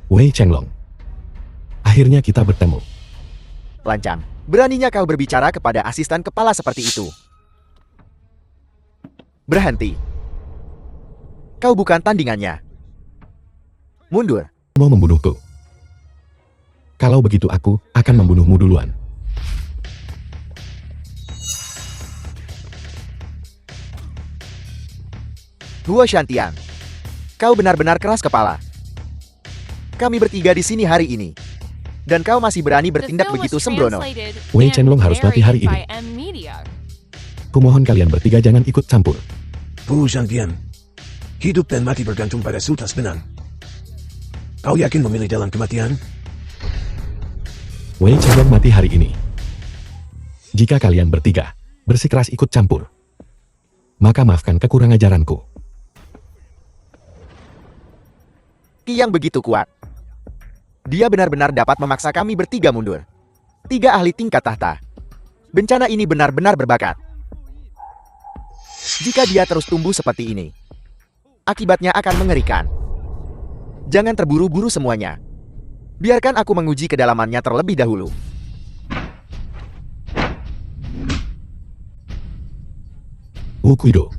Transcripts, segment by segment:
Wei Chenglong. Akhirnya kita bertemu. Lancang, beraninya kau berbicara kepada asisten kepala seperti itu. Berhenti. Kau bukan tandingannya. Mundur. Mau membunuhku. Kalau begitu aku akan membunuhmu duluan. Huo Shantian, kau benar-benar keras kepala. Kami bertiga di sini hari ini. Dan kau masih berani bertindak begitu sembrono. Wei Chenglong harus mati hari ini. Kumohon kalian bertiga jangan ikut campur. Huo Shantian, hidup dan mati bergantung pada sultas benang. Kau yakin memilih dalam kematian? Wei Chenglong mati hari ini. Jika kalian bertiga bersikeras ikut campur, maka maafkan kekurang ajaranku. Yang begitu kuat. Dia benar-benar dapat memaksa kami bertiga mundur. 3 ahli tingkat tahta. Bencana ini benar-benar berbakat. Jika dia terus tumbuh seperti ini, akibatnya akan mengerikan. Jangan terburu-buru semuanya. Biarkan aku menguji kedalamannya terlebih dahulu. Wu Kuido.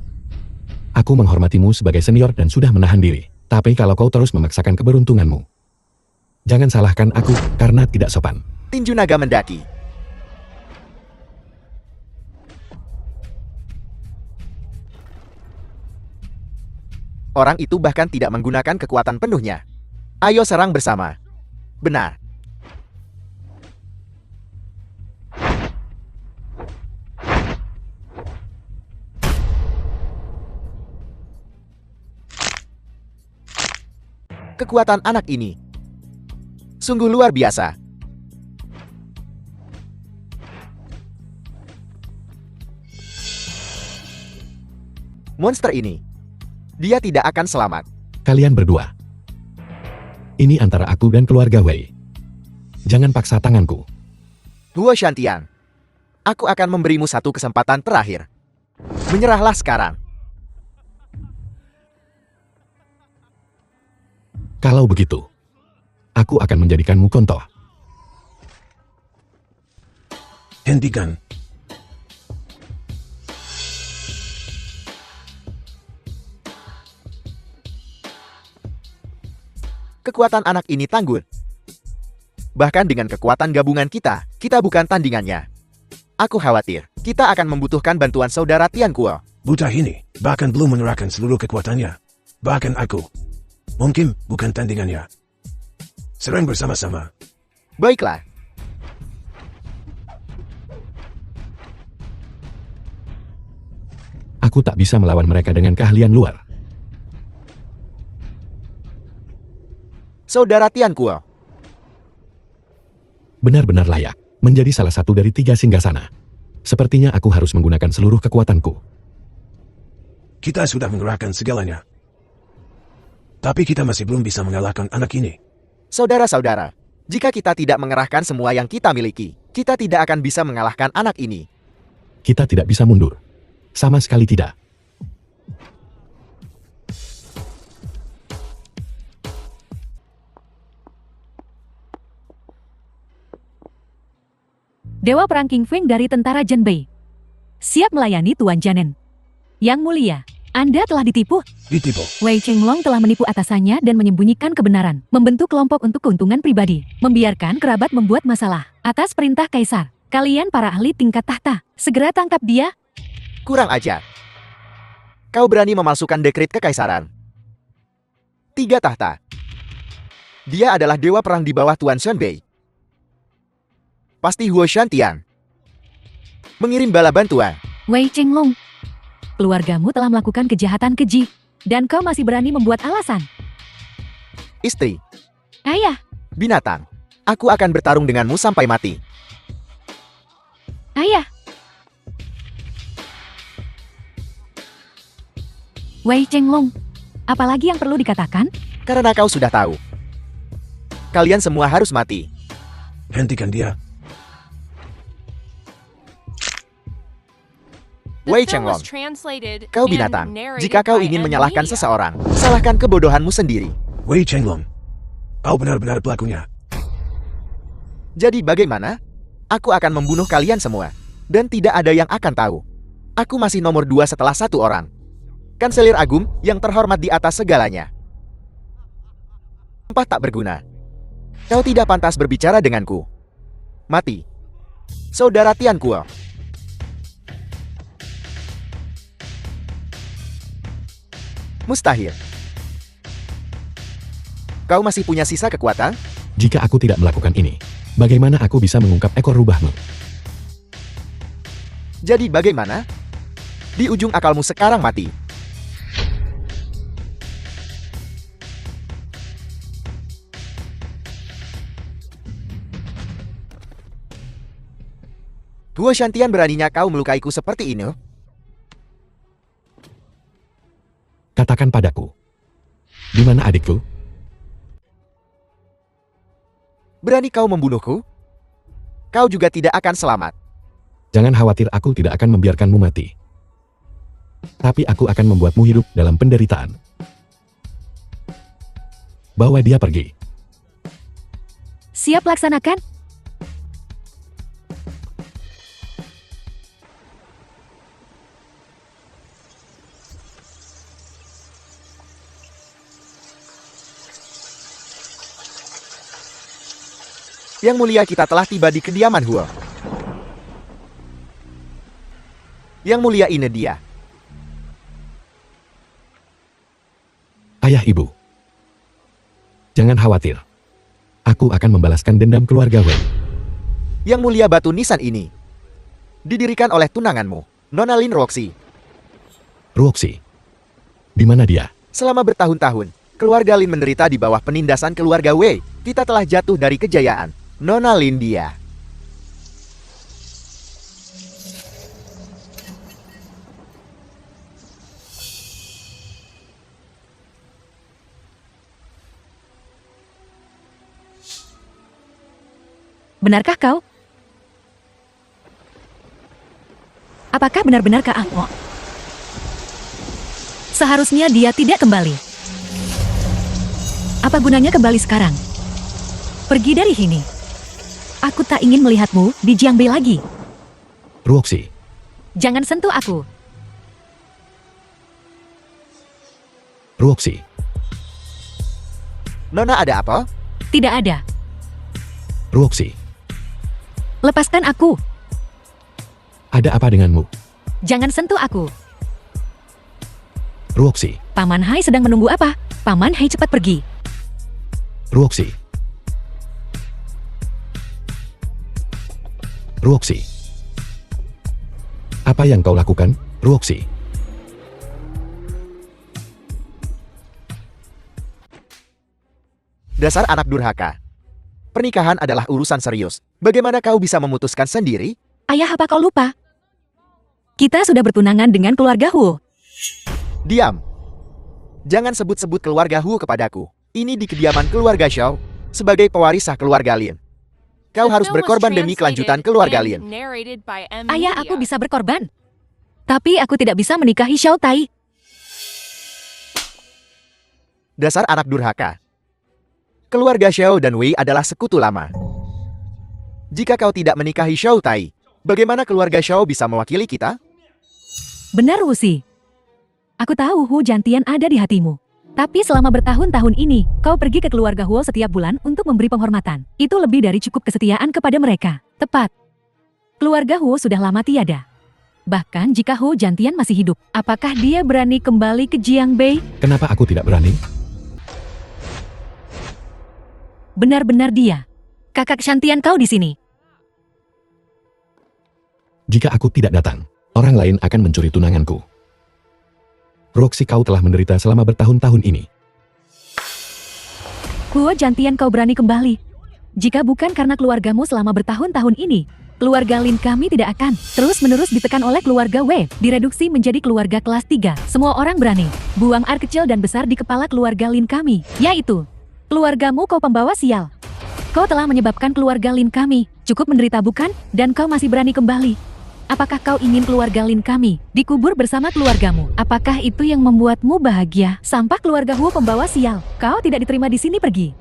Aku menghormatimu sebagai senior dan sudah menahan diri. Tapi kalau kau terus memaksakan keberuntunganmu, jangan salahkan aku karena tidak sopan. Tinju naga mendaki. Orang itu bahkan tidak menggunakan kekuatan penuhnya. Ayo serang bersama. Benar. Kekuatan anak ini sungguh luar biasa. Monster ini, dia tidak akan selamat. Kalian berdua. Ini antara aku dan keluarga Wei. Jangan paksa tanganku. Huo Shantian, aku akan memberimu satu kesempatan terakhir. Menyerahlah sekarang. Kalau begitu, aku akan menjadikanmu contoh. Hentikan. Kekuatan anak ini tangguh. Bahkan dengan kekuatan gabungan kita bukan tandingannya. Aku khawatir, kita akan membutuhkan bantuan saudara Tian Kuo. Buta ini, bahkan belum mengerahkan seluruh kekuatannya. Bahkan aku. Mungkin bukan tandingannya. Serang bersama-sama. Baiklah. Aku tak bisa melawan mereka dengan keahlian luar. Saudara Tian Kuo, Benar-benar layak menjadi salah satu dari 3 singgasana. Sepertinya aku harus menggunakan seluruh kekuatanku. Kita sudah mengerahkan segalanya. Tapi kita masih belum bisa mengalahkan anak ini. saudara-saudara, jika kita tidak mengerahkan semua yang kita miliki, kita tidak akan bisa mengalahkan anak ini. Kita tidak bisa mundur. Sama sekali tidak. Dewa Perang King Feng dari tentara Zhenbei. Siap melayani Tuan Janen. Yang mulia, Anda telah ditipu. Ditipu. Wei Chenglong telah menipu atasannya dan menyembunyikan kebenaran. Membentuk kelompok untuk keuntungan pribadi. Membiarkan kerabat membuat masalah. Atas perintah Kaisar, kalian para ahli tingkat tahta, segera tangkap dia. Kurang ajar. Kau berani memalsukan dekret kekaisaran. 3 tahta. Dia adalah dewa perang di bawah Tuan Zhenbei. Pasti Huo Shantian mengirim bala bantuan. Wei Chenglong, keluargamu telah melakukan kejahatan keji, dan kau masih berani membuat alasan. Istri, Ayah, binatang, aku akan bertarung denganmu sampai mati. ayah. Wei Chenglong, apalagi yang perlu dikatakan? Karena kau sudah tahu. Kalian semua harus mati. Hentikan dia. Wei Chenglong, kau binatang. Jika kau ingin menyalahkan seseorang, salahkan kebodohanmu sendiri. Wei Chenglong, Kau benar-benar pelakunya. Jadi bagaimana? Aku akan membunuh kalian semua. Dan tidak ada yang akan tahu. Aku masih nomor 2 setelah 1 orang. Kanselir Agung yang terhormat di atas segalanya. Sumpah tak berguna. Kau tidak pantas berbicara denganku. Mati. Saudara Tian Kuo. Mustahil. Kau masih punya sisa kekuatan? Jika aku tidak melakukan ini, bagaimana aku bisa mengungkap ekor rubahmu? Jadi bagaimana? Di ujung akalmu sekarang mati. Huo Shantian, beraninya kau melukaiku seperti ini? Katakan padaku. Di mana adikku? Berani kau membunuhku? Kau juga tidak akan selamat. Jangan khawatir, aku tidak akan membiarkanmu mati. Tapi aku akan membuatmu hidup dalam penderitaan. Bawa dia pergi. Siap laksanakan? Yang mulia, kita telah tiba di kediaman Huo. Yang mulia, ini dia. Ayah ibu. Jangan khawatir. Aku akan membalaskan dendam keluarga Wei. Yang mulia, batu nisan ini didirikan oleh tunanganmu, Nona Lin Roxy. Ruoxi. Di mana dia? Selama bertahun-tahun, keluarga Lin menderita di bawah penindasan keluarga Wei. Kita telah jatuh dari kejayaan. Nona Lin dia. Benarkah kau? Apakah benar-benar Kak Angmo? Seharusnya dia tidak kembali. Apa gunanya kembali sekarang? Pergi dari sini. Aku tak ingin melihatmu di Jiangbei lagi. Ruoxi. Jangan sentuh aku. Ruoxi. Nona, ada apa? Tidak ada. Ruoxi. Lepaskan aku. Ada apa denganmu? Jangan sentuh aku. Ruoxi. Paman Hai sedang menunggu apa? Paman Hai, cepat pergi. Ruoxi. Ruoxi. Apa yang kau lakukan, Ruoxi? Dasar anak durhaka. Pernikahan adalah urusan serius. Bagaimana kau bisa memutuskan sendiri? Ayah, apa kau lupa? Kita sudah bertunangan dengan keluarga Huo. Diam. Jangan sebut-sebut keluarga Hu kepadaku. Ini di kediaman keluarga Xiao. Sebagai pewaris sah keluarga Lin, kau harus berkorban demi kelanjutan keluarga Lin. Ayah, aku bisa berkorban. Tapi aku tidak bisa menikahi Xiao Tai. Dasar anak durhaka. Keluarga Xiao dan Wei adalah sekutu lama. Jika kau tidak menikahi Xiao Tai, bagaimana keluarga Xiao bisa mewakili kita? Benar, Wusi. Aku tahu Hu Jantian ada di hatimu. Tapi selama bertahun-tahun ini, kau pergi ke keluarga Huo setiap bulan untuk memberi penghormatan. Itu lebih dari cukup kesetiaan kepada mereka. Tepat. Keluarga Huo sudah lama tiada. Bahkan jika Hu Jantian masih hidup, apakah dia berani kembali ke Jiangbei? Kenapa aku tidak berani? Benar-benar dia. Kakak Shantian kau di sini. Jika aku tidak datang, orang lain akan mencuri tunanganku. Roxy, kau telah menderita selama bertahun-tahun ini. Huo Jantian, kau berani kembali. Jika bukan karena keluargamu selama bertahun-tahun ini, keluarga Lin kami tidak akan terus-menerus ditekan oleh keluarga Wei, direduksi menjadi keluarga kelas 3. Semua orang berani buang air kecil dan besar di kepala keluarga Lin kami, yaitu keluargamu. Kau pembawa sial. Kau telah menyebabkan keluarga Lin kami cukup menderita, bukan? Dan kau masih berani kembali. Apakah kau ingin keluarga Lin kami dikubur bersama keluargamu? Apakah itu yang membuatmu bahagia? Sampah keluarga Huo pembawa sial. Kau tidak diterima di sini, pergi.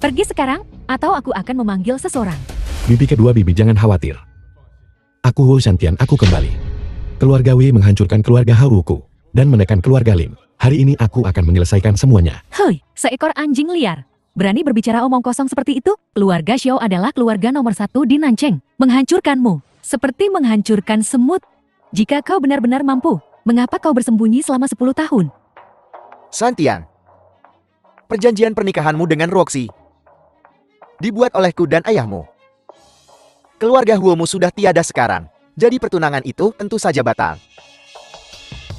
Pergi sekarang, atau aku akan memanggil seseorang. Bibi kedua, Bibi jangan khawatir. Aku Wu Shantian, aku kembali. Keluarga Wei menghancurkan keluarga Hauku dan menekan keluarga Lin. Hari ini aku akan menyelesaikan semuanya. Hei, seekor anjing liar. Berani berbicara omong kosong seperti itu? Keluarga Xiao adalah keluarga nomor 1 di Nancheng. Menghancurkanmu, seperti menghancurkan semut. Jika kau benar-benar mampu, mengapa kau bersembunyi selama 10 tahun? Shantian, perjanjian pernikahanmu dengan Roxy dibuat olehku dan ayahmu. Keluarga Huomu sudah tiada sekarang, jadi pertunangan itu tentu saja batal.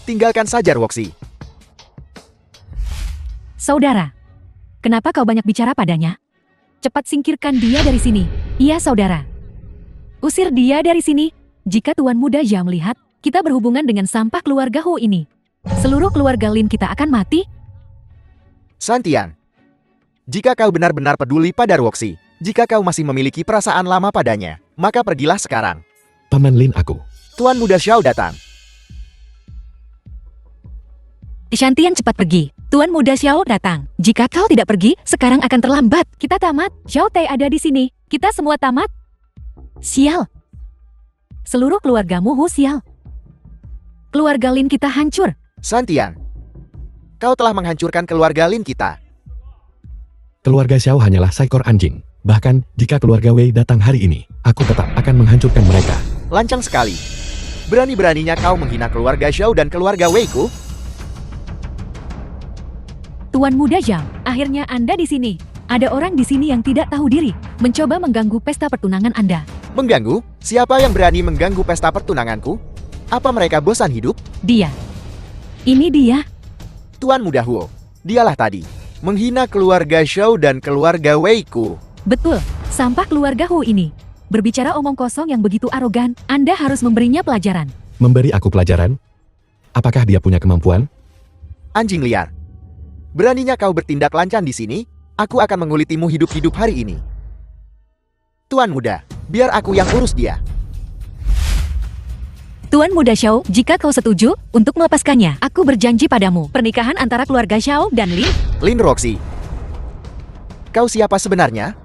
Tinggalkan saja Roxy. Saudara, kenapa kau banyak bicara padanya? Cepat singkirkan dia dari sini. Iya saudara. Usir dia dari sini. Jika Tuan Muda Zhao melihat, kita berhubungan dengan sampah keluarga Hu ini. Seluruh keluarga Lin kita akan mati. Shantian, jika kau benar-benar peduli pada Roxy, jika kau masih memiliki perasaan lama padanya, maka pergilah sekarang. Paman Lin, aku. Tuan Muda Xiao datang. Shantian cepat pergi. Tuan Muda Xiao datang. Jika kau tidak pergi, sekarang akan terlambat. Kita tamat. Xiao Tei ada di sini. Kita semua tamat. Sial. Seluruh keluargamu Hu sial. Keluarga Lin kita hancur. Shantian, kau telah menghancurkan keluarga Lin kita. Keluarga Xiao hanyalah seekor anjing. Bahkan, jika keluarga Wei datang hari ini, aku tetap akan menghancurkan mereka. Lancang sekali. Berani-beraninya kau menghina keluarga Xiao dan keluarga Wei-ku? Tuan Muda Zhao, akhirnya Anda di sini. Ada orang di sini yang tidak tahu diri, mencoba mengganggu pesta pertunangan Anda. Mengganggu? Siapa yang berani mengganggu pesta pertunanganku? Apa mereka bosan hidup? Dia. Ini dia. Tuan Muda Huo, dialah tadi. Menghina keluarga Xiao dan keluarga Wei-ku. Betul, sampah keluarga Hu ini. Berbicara omong kosong yang begitu arogan, Anda harus memberinya pelajaran. Memberi aku pelajaran? Apakah dia punya kemampuan? Anjing liar. Beraninya kau bertindak lancang di sini? Aku akan mengulitimu hidup-hidup hari ini. Tuan Muda, biar aku yang urus dia. Tuan Muda Xiao, jika kau setuju untuk melepaskannya, aku berjanji padamu, pernikahan antara keluarga Xiao dan Lin. Lin Roxy. Kau siapa sebenarnya?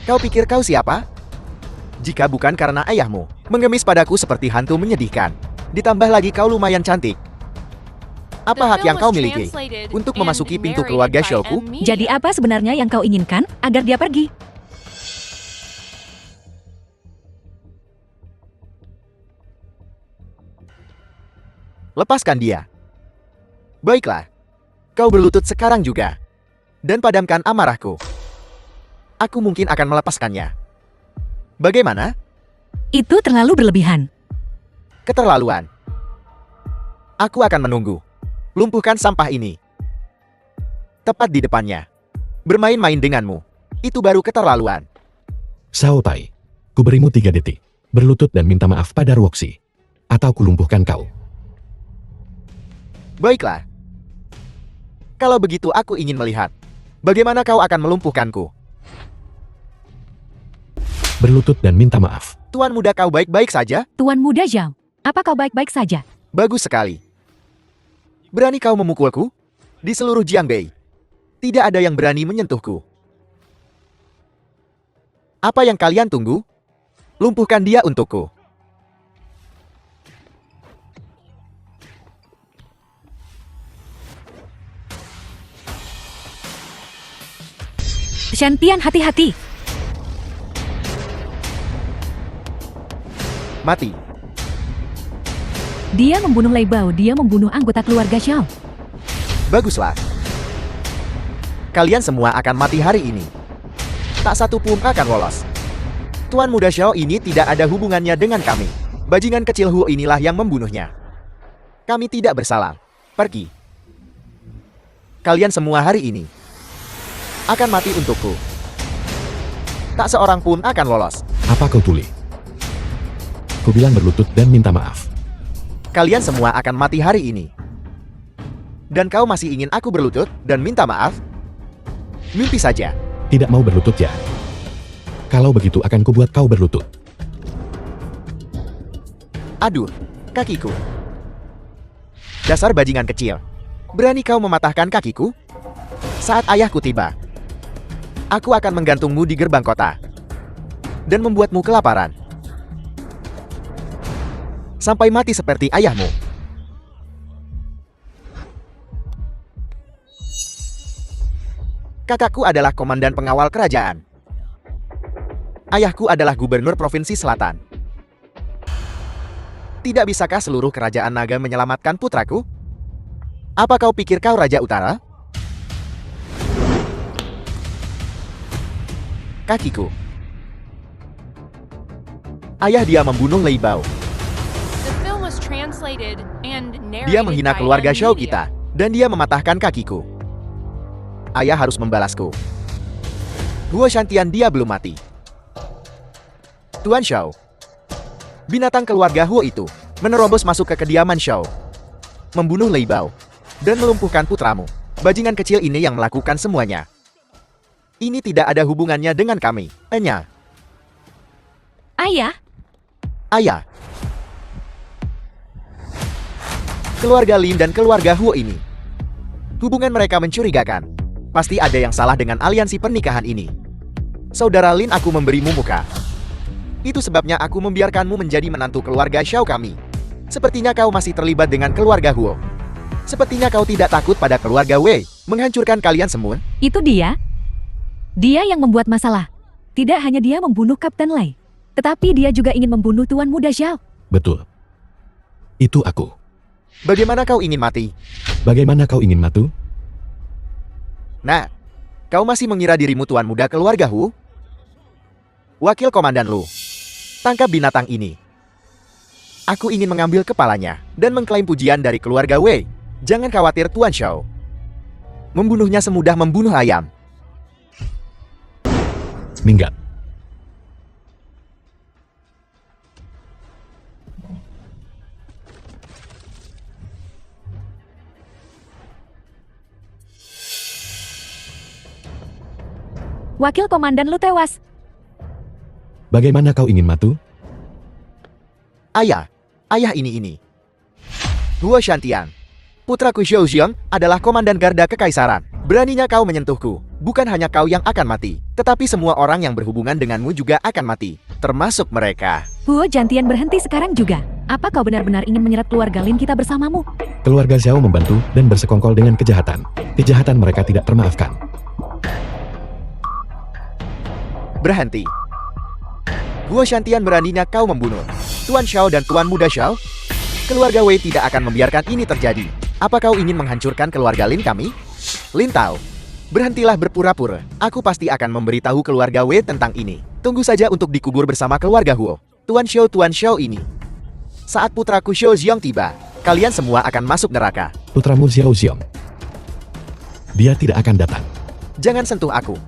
Kau pikir kau siapa? Jika bukan karena ayahmu mengemis padaku seperti hantu menyedihkan, ditambah lagi kau lumayan cantik. Apa hak yang kau miliki untuk memasuki pintu keluarga Xiaoku? Jadi apa sebenarnya yang kau inginkan agar dia pergi? Lepaskan dia. Baiklah. Kau berlutut sekarang juga. Dan padamkan amarahku. Aku mungkin akan melepaskannya. Bagaimana? Itu terlalu berlebihan. Keterlaluan. Aku akan menunggu. Lumpuhkan sampah ini. Tepat di depannya. Bermain-main denganmu. Itu baru keterlaluan. Xiao Tai, kuberimu 3 detik. Berlutut dan minta maaf pada Roxy. Atau kulumpuhkan kau. Baiklah. Kalau begitu aku ingin melihat. Bagaimana kau akan melumpuhkanku? Berlutut dan minta maaf. Tuan Muda, kau baik-baik saja? Tuan Muda Zhao, apa kau baik-baik saja? Bagus sekali. Berani kau memukulku? Di seluruh Jiangbei, tidak ada yang berani menyentuhku. Apa yang kalian tunggu? Lumpuhkan dia untukku. Shantian, hati-hati. Mati. Dia membunuh Lei Bao, dia membunuh anggota keluarga Xiao. Baguslah. Kalian semua akan mati hari ini. Tak satu pun akan lolos. Tuan Muda Xiao ini tidak ada hubungannya dengan kami. Bajingan kecil Hu inilah yang membunuhnya. Kami tidak bersalah. Pergi. Kalian semua hari ini akan mati untukku. Tak seorang pun akan lolos. Apa kau tuli? Ku bilang berlutut dan minta maaf. Kalian semua akan mati hari ini. Dan kau masih ingin aku berlutut dan minta maaf? Mimpi saja. Tidak mau berlutut ya? Kalau begitu akan kubuat kau berlutut. Aduh, kakiku. Dasar bajingan kecil. Berani kau mematahkan kakiku? Saat ayahku tiba. Aku akan menggantungmu di gerbang kota dan membuatmu kelaparan sampai mati seperti ayahmu. Kakakku adalah komandan pengawal kerajaan. Ayahku adalah gubernur provinsi selatan. Tidak bisakah seluruh kerajaan naga menyelamatkan putraku? Apa kau pikir kau Raja Utara? Kakiku. Ayah dia membunuh Lei Bao. Dia menghina keluarga Shao kita, dan dia mematahkan kakiku. Ayah harus membalasku. Huo Shantian dia belum mati. Tuan Shao. Binatang keluarga Huo itu menerobos masuk ke kediaman Shao, membunuh Lei Bao, dan melumpuhkan putramu. Bajingan kecil ini yang melakukan semuanya. Ini tidak ada hubungannya dengan kami. Enya. Ayah, Ayah. Keluarga Lin dan keluarga Huo ini, hubungan mereka mencurigakan. Pasti ada yang salah dengan aliansi pernikahan ini. Saudara Lin, aku memberimu muka. Itu sebabnya aku membiarkanmu menjadi menantu keluarga Shao kami. Sepertinya kau masih terlibat dengan keluarga Huo. Sepertinya kau tidak takut pada keluarga Wei menghancurkan kalian semua. itu dia. Dia yang membuat masalah. Tidak hanya dia membunuh Kapten Lei, tetapi dia juga ingin membunuh Tuan Muda Zhao. Betul. Itu aku. Bagaimana kau ingin mati? Bagaimana kau ingin mati? Nah, kau masih mengira dirimu tuan muda keluarga Hu? Wakil Komandan Lu, tangkap binatang ini. Aku ingin mengambil kepalanya dan mengklaim pujian dari keluarga Wei. Jangan khawatir Tuan Shao. Membunuhnya semudah membunuh ayam. Minggat. Wakil komandan lu tewas. Bagaimana kau ingin mati? Ayah ini. Huo Shantian, putraku Xiao Xiong adalah komandan garda kekaisaran. Beraninya kau menyentuhku. Bukan hanya kau yang akan mati, tetapi semua orang yang berhubungan denganmu juga akan mati, termasuk mereka. Huo Jantian berhenti sekarang juga. Apa kau benar-benar ingin menyeret keluarga Lin kita bersamamu? Keluarga Xiao membantu dan bersekongkol dengan kejahatan. Kejahatan mereka tidak termaafkan. Berhenti. Huo Shantian, beraninya kau membunuh Tuan Shao dan Tuan Muda Shao? Keluarga Wei tidak akan membiarkan ini terjadi. Apa kau ingin menghancurkan keluarga Lin kami? Lin Tao, berhentilah berpura-pura. Aku pasti akan memberitahu keluarga Wei tentang ini. Tunggu saja untuk dikubur bersama keluarga Huo. Tuan Shao ini. Saat putraku Xiao Xiong tiba, kalian semua akan masuk neraka. Putramu Xiao Xiong. Dia tidak akan datang. Jangan sentuh aku.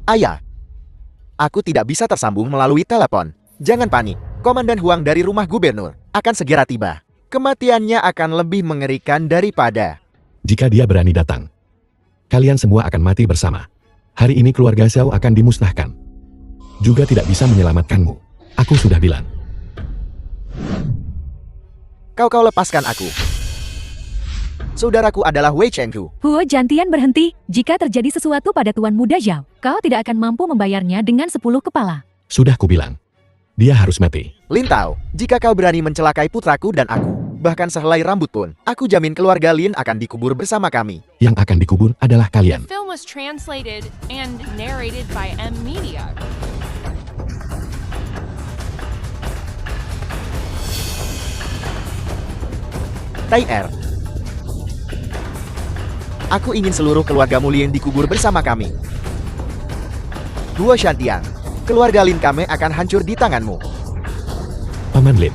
Ayah, aku tidak bisa tersambung melalui telepon. Jangan panik, Komandan Huang dari rumah gubernur akan segera tiba. Kematiannya akan lebih mengerikan daripada... Jika dia berani datang, kalian semua akan mati bersama. Hari ini keluarga Xiao akan dimusnahkan. Juga tidak bisa menyelamatkanmu. Aku sudah bilang. Kau lepaskan aku. Saudaraku adalah Wei Chenghu. Huo Jantian berhenti. Jika terjadi sesuatu pada Tuan Muda Zhao, kau tidak akan mampu membayarnya dengan 10 kepala. Sudah kubilang. Dia harus mati. Lin Tao, jika kau berani mencelakai putraku dan aku, bahkan sehelai rambut pun, aku jamin keluarga Lin akan dikubur bersama kami. Yang akan dikubur adalah kalian. The film was translated and narrated by M Media. Tai Er, aku ingin seluruh keluargamu Lin dikubur bersama kami. Huo Shantian, keluarga Lin kami akan hancur di tanganmu. Paman Lin,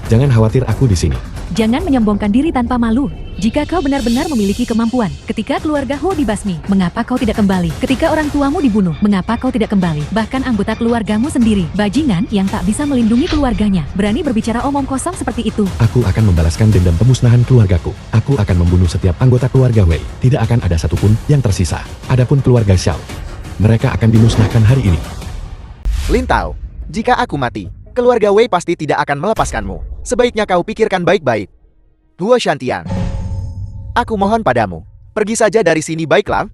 jangan khawatir, aku di sini. Jangan menyombongkan diri tanpa malu. Jika kau benar-benar memiliki kemampuan, ketika keluarga Huo dibasmi, mengapa kau tidak kembali? Ketika orang tuamu dibunuh, mengapa kau tidak kembali? Bahkan anggota keluargamu sendiri, bajingan yang tak bisa melindungi keluarganya, berani berbicara omong kosong seperti itu. Aku akan membalaskan dendam pemusnahan keluargaku. Aku akan membunuh setiap anggota keluarga Wei. Tidak akan ada satupun yang tersisa. Adapun keluarga Xiao, mereka akan dimusnahkan hari ini. Lin Tao, jika aku mati, keluarga Wei pasti tidak akan melepaskanmu. Sebaiknya kau pikirkan baik-baik. Huo Shantian, aku mohon padamu, pergi saja dari sini baiklah.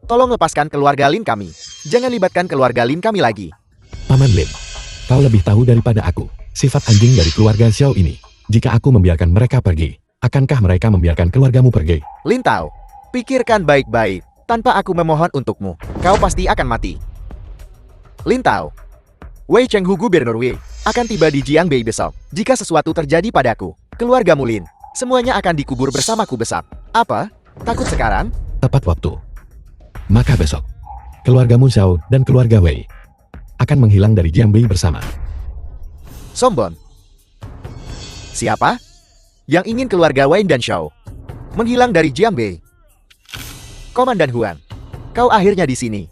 Tolong lepaskan keluarga Lin kami. Jangan libatkan keluarga Lin kami lagi. Paman Lin, kau lebih tahu daripada aku sifat anjing dari keluarga Xiao ini. Jika aku membiarkan mereka pergi, akankah mereka membiarkan keluargamu pergi? Lin Tao, pikirkan baik-baik. Tanpa aku memohon untukmu, kau pasti akan mati. Lin Tao, Wei Chenghu Gubernur Wei akan tiba di Jiangbei besok. Jika sesuatu terjadi padaku, keluargamu Lin, semuanya akan dikubur bersamaku besok. Apa? Takut sekarang? Tepat waktu. Maka besok, keluargamu Xiao dan keluarga Wei akan menghilang dari Jiangbei bersama. Sombong. Siapa? Yang ingin keluarga Wei dan Xiao menghilang dari Jiangbei? Komandan Huang, kau akhirnya di sini.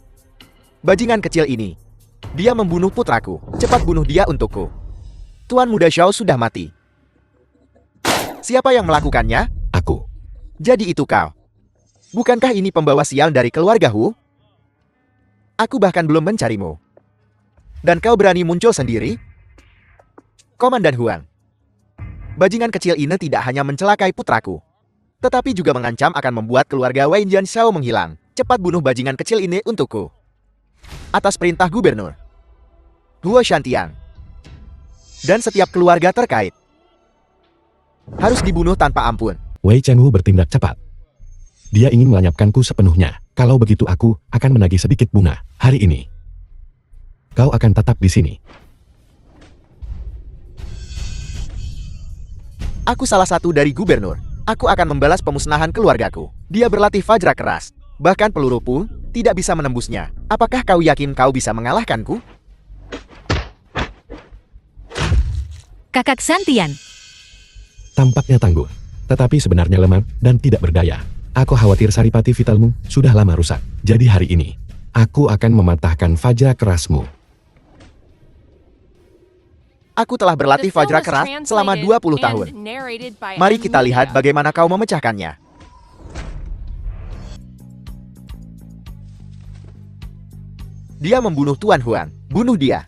Bajingan kecil ini. Dia membunuh putraku. Cepat bunuh dia untukku. Tuan muda Xiao sudah mati. Siapa yang melakukannya? Aku. Jadi itu kau. Bukankah ini pembawa sial dari keluarga Hu? Aku bahkan belum mencarimu. Dan kau berani muncul sendiri? Komandan Huang, bajingan kecil ini tidak hanya mencelakai putraku, tetapi juga mengancam akan membuat keluarga Wei dan Xiao menghilang. Cepat bunuh bajingan kecil ini untukku. Atas perintah Gubernur Huo Shantian dan setiap keluarga terkait harus dibunuh tanpa ampun. Wei Chenghu bertindak cepat. Dia ingin melenyapkanku sepenuhnya. Kalau begitu aku akan menagih sedikit bunga hari ini. Kau akan tetap di sini. Aku salah satu dari gubernur. Aku akan membalas pemusnahan keluargaku. Dia berlatih fajra keras. Bahkan peluru pun tidak bisa menembusnya. Apakah kau yakin kau bisa mengalahkanku? Kakak Shantian, Tampaknya tangguh, tetapi sebenarnya lemah dan tidak berdaya. Aku khawatir saripati vitalmu sudah lama rusak. Jadi hari ini, aku akan mematahkan fajra kerasmu. Aku telah berlatih The film fajra was keras selama translated 20 and tahun. narrated by Mari M. kita lihat Media. bagaimana kau memecahkannya. Dia membunuh Tuan Huang. Bunuh dia.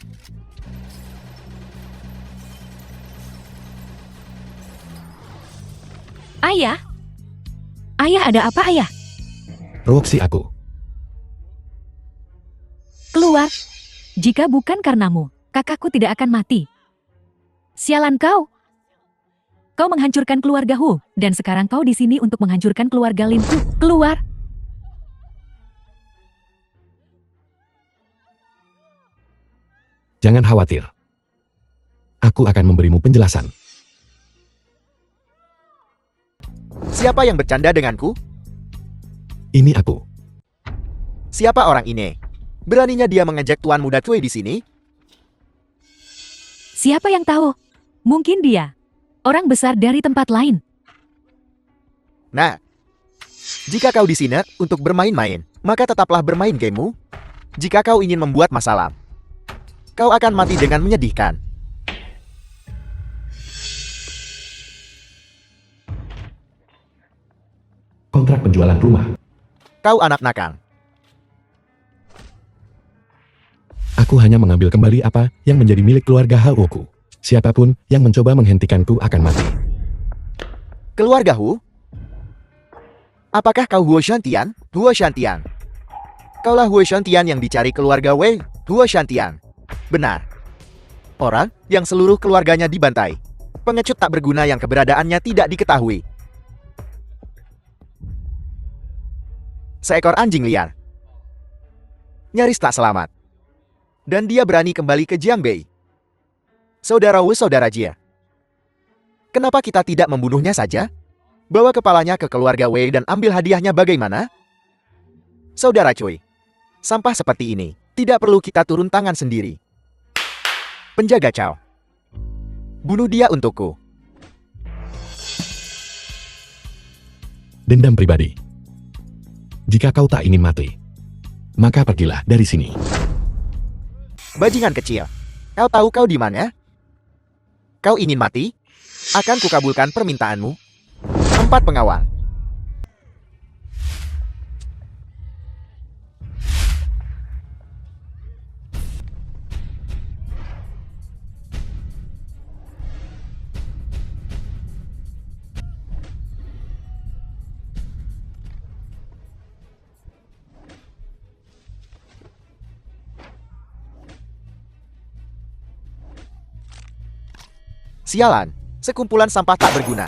ayah? Ayah, ada apa ayah? Roxy aku. Keluar. Jika bukan karenamu, kakakku tidak akan mati. Sialan kau. Kau menghancurkan keluarga Hu, dan sekarang kau di sini untuk menghancurkan keluarga Lin Hu. Keluar. Jangan khawatir. Aku akan memberimu penjelasan. Siapa yang bercanda denganku? Ini aku. Siapa orang ini? Beraninya dia mengejek Tuan Muda Cui di sini? Siapa yang tahu? Mungkin dia. Orang besar dari tempat lain. Nah, jika kau di sini untuk bermain-main, maka tetaplah bermain gamemu. Jika kau ingin membuat masalah, kau akan mati dengan menyedihkan. Kontrak penjualan rumah. Kau anak nakal. Aku hanya mengambil kembali apa yang menjadi milik keluarga Haoku. Siapapun yang mencoba menghentikanku akan mati. Keluarga Hu? Apakah kau Huo Shantian? Huo Shantian. Kaulah Huo Shantian yang dicari keluarga Wei. Huo Shantian. Benar. Orang yang seluruh keluarganya dibantai. Pengecut tak berguna yang keberadaannya tidak diketahui. Seekor anjing liar. Nyaris tak selamat. Dan dia berani kembali ke Jiangbei. Saudara Wu, saudara Jia. Kenapa kita tidak membunuhnya saja? Bawa kepalanya ke keluarga Wei dan ambil hadiahnya bagaimana? Saudara Cui, sampah seperti ini tidak perlu kita turun tangan sendiri. Penjaga Cao, bunuh dia untukku. Dendam pribadi. Jika kau tak ingin mati, maka pergilah dari sini. Bajingan kecil, kau tahu kau di mana? Kau ingin mati? Akan kukabulkan permintaanmu. 4 pengawal. Sialan, sekumpulan sampah tak berguna.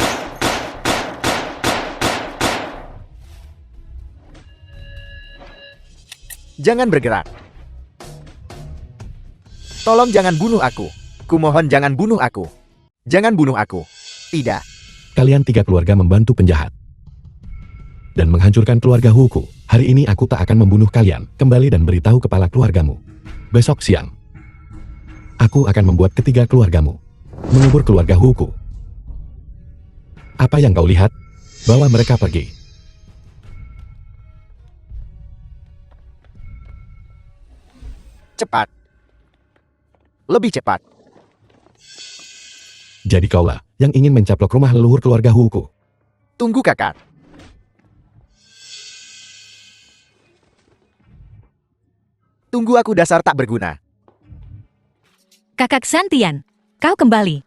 Jangan bergerak. Tolong jangan bunuh aku. Kumohon jangan bunuh aku. Jangan bunuh aku. Tidak. Kalian 3 keluarga membantu penjahat dan menghancurkan keluarga Huku. Hari ini aku tak akan membunuh kalian. Kembali dan beritahu kepala keluargamu. Besok siang, aku akan membuat ketiga keluargamu mengubur keluarga Huku. Apa yang kau lihat? Bawa mereka pergi. Cepat. Lebih cepat. Jadi kaulah yang ingin mencaplok rumah leluhur keluarga Huku. Tunggu kakak. Tunggu aku dasar tak berguna. Kakak Santian, kau kembali.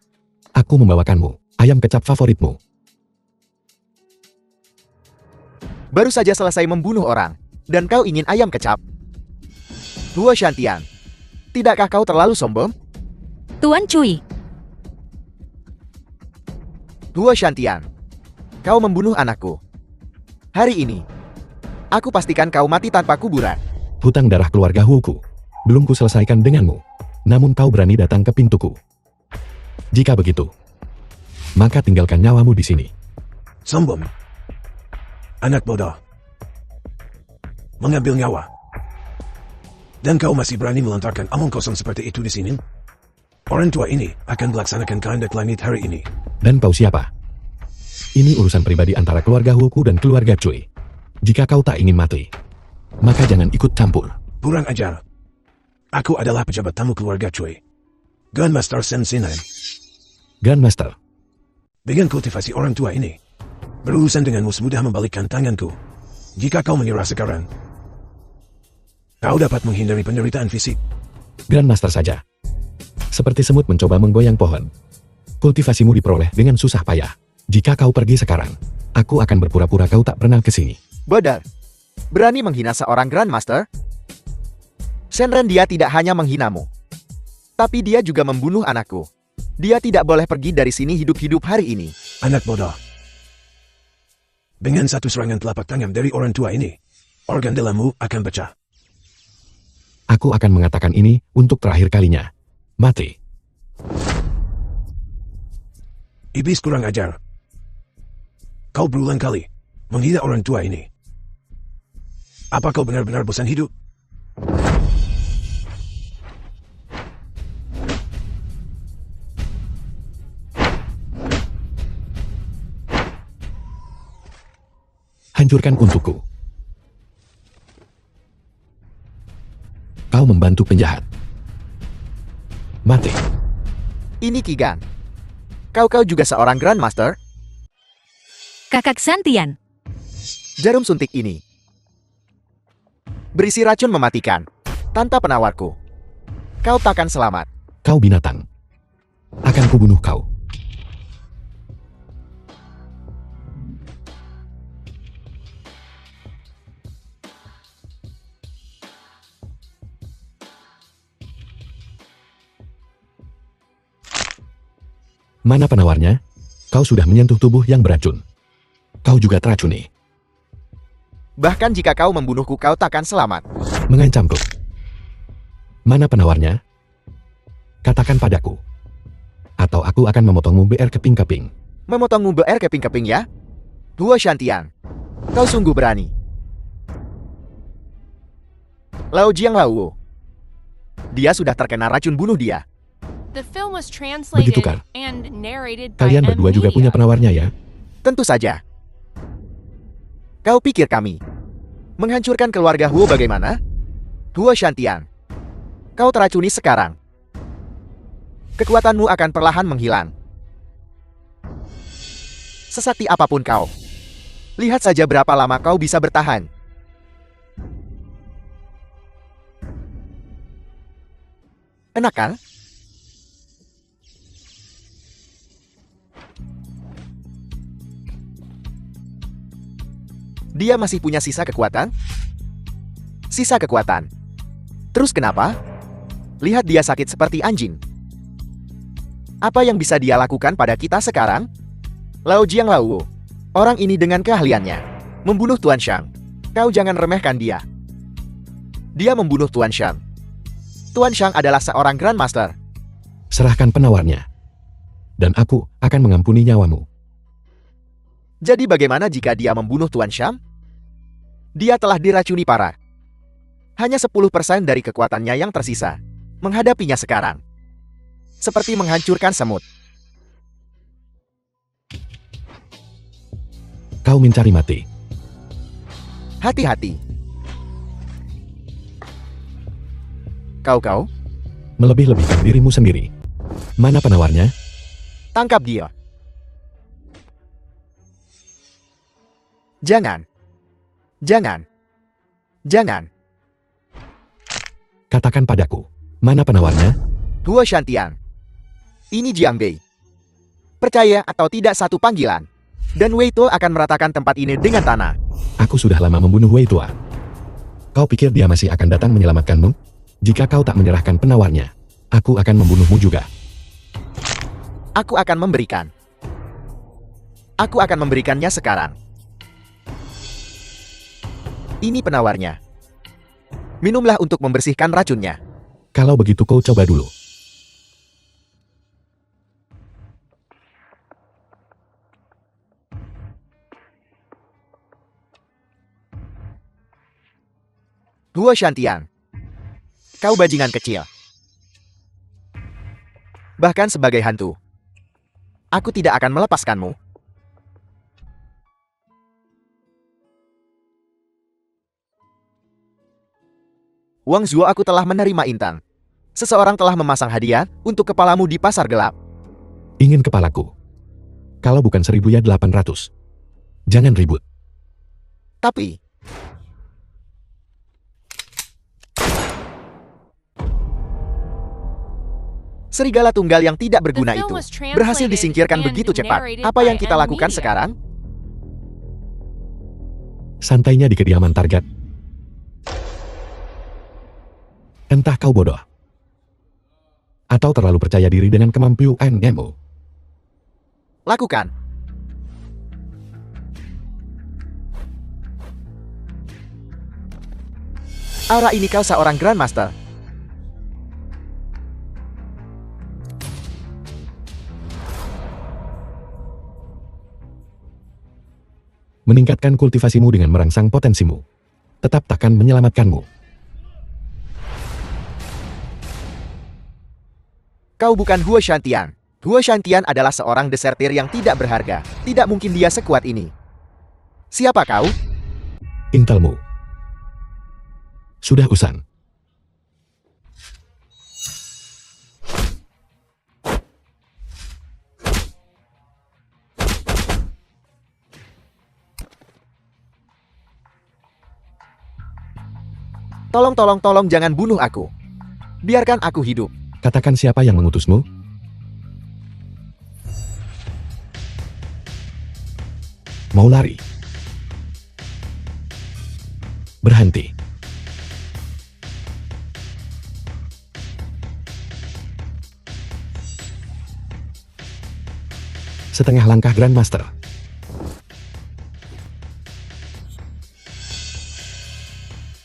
Aku membawakanmu ayam kecap favoritmu. Baru saja selesai membunuh orang, dan kau ingin ayam kecap. Huo Shantian, tidakkah kau terlalu sombong? Tuan Cui, Huo Shantian, kau membunuh anakku. Hari ini, aku pastikan kau mati tanpa kuburan. Hutang darah keluarga Huku belum ku selesaikan denganmu. Namun kau berani datang ke pintuku. Jika begitu, maka tinggalkan nyawamu di sini. Sombong. Anak bodoh. Mengambil nyawa. Dan kau masih berani melontarkan omong kosong seperti itu di sini? Orang tua ini akan melaksanakan kehendak langit hari ini. Dan kau siapa? Ini urusan pribadi antara keluarga Huku dan keluarga Cui. Jika kau tak ingin mati, maka jangan ikut campur. Kurang ajar. Aku adalah pejabat tamu keluarga Cui. Gunmaster Sensinan. Grandmaster, Dengan kultivasi orang tua ini, berurusan denganmu semudah membalikkan tanganku. Jika kau mengira sekarang, kau dapat menghindari penderitaan fisik. Grandmaster saja. Seperti semut mencoba menggoyang pohon. Kultivasimu diperoleh dengan susah payah. Jika kau pergi sekarang, aku akan berpura-pura kau tak pernah ke sini. Bodar, berani menghina seorang Grandmaster? Shenren, dia tidak hanya menghinamu, tapi dia juga membunuh anakku. Dia tidak boleh pergi dari sini hidup-hidup hari ini. Anak bodoh. Dengan satu serangan telapak tangan dari orang tua ini, organ dalammu akan pecah. Aku akan mengatakan ini untuk terakhir kalinya. Mati. Iblis kurang ajar. Kau berulang kali menghina orang tua ini. Apa kau benar-benar bosan hidup? Hancurkan untukku. Kau membantu penjahat. Mati. Ini Kigan. Kau juga seorang Grandmaster? Kakak Santian, Jarum suntik ini berisi racun mematikan. Tanpa penawarku, kau takkan selamat. Kau binatang. Akan kubunuh kau. Mana penawarnya? Kau sudah menyentuh tubuh yang beracun. Kau juga teracuni. Bahkan jika kau membunuhku, kau takkan selamat. Mengancamku. Mana penawarnya? Katakan padaku. Atau aku akan memotongmu BR keping-keping. Memotongmu BR keping-keping ya? Huo Shantian, kau sungguh berani. Lao Jiang Lao. Dia sudah terkena racun, bunuh dia. The film was translated Begitu kan? and narrated by Kalian M. berdua juga punya Media. penawarnya ya? Tentu saja. Kau pikir kami menghancurkan keluarga Huo bagaimana? Huo Shantian, kau teracuni sekarang. Kekuatanmu akan perlahan menghilang. Sesakti apapun kau, lihat saja berapa lama kau bisa bertahan. Enak kan? Dia masih punya sisa kekuatan? Sisa kekuatan. Terus kenapa? Lihat dia sakit seperti anjing. Apa yang bisa dia lakukan pada kita sekarang? Lao Jianglao, orang ini dengan keahliannya membunuh Tuan Shang. Kau jangan remehkan dia. Dia membunuh Tuan Shang. Tuan Shang adalah seorang Grandmaster. Serahkan penawarnya. Dan aku akan mengampuni nyawamu. Jadi bagaimana jika dia membunuh Tuan Shang? Dia telah diracuni parah. Hanya 10% dari kekuatannya yang tersisa. Menghadapinya sekarang seperti menghancurkan semut. Kau mencari mati. Hati-hati. Kau. Melebih-lebihkan dirimu sendiri. Mana penawarnya? Tangkap dia. Jangan. Katakan padaku. Mana penawarnya? Hua Shantian. Ini Jiang Bei. Percaya atau tidak satu panggilan. Dan Wei Tuo akan meratakan tempat ini dengan tanah. Aku sudah lama membunuh Wei Tua. Kau pikir dia masih akan datang menyelamatkanmu? Jika kau tak menyerahkan penawarnya, aku akan membunuhmu juga. Aku akan memberikannya sekarang. Ini penawarnya. Minumlah untuk membersihkan racunnya. Kalau begitu kau coba dulu. Hua Shantian. Kau bajingan kecil. Bahkan sebagai hantu, aku tidak akan melepaskanmu. Wang Zuo, aku telah menerima intan. Seseorang telah memasang hadiah untuk kepalamu di pasar gelap. Ingin kepalaku? Kalau bukan 1.000 ya 800. Jangan ribut. Tapi serigala tunggal yang tidak berguna itu berhasil disingkirkan begitu cepat. Apa yang kita lakukan sekarang? Santainya di kediaman target. Entah kau bodoh. Atau terlalu percaya diri dengan kemampuanmu. Lakukan. Aura ini kau seorang Grandmaster. Meningkatkan kultivasimu dengan merangsang potensimu. Tetap takkan menyelamatkanmu. Kau bukan Hua Shantian. Hua Shantian adalah seorang desertir yang tidak berharga. Tidak mungkin dia sekuat ini. Siapa kau? Intelmu sudah usang. Tolong jangan bunuh aku. Biarkan aku hidup. Katakan siapa yang mengutusmu? Mau lari? Berhenti. Setengah langkah Grandmaster.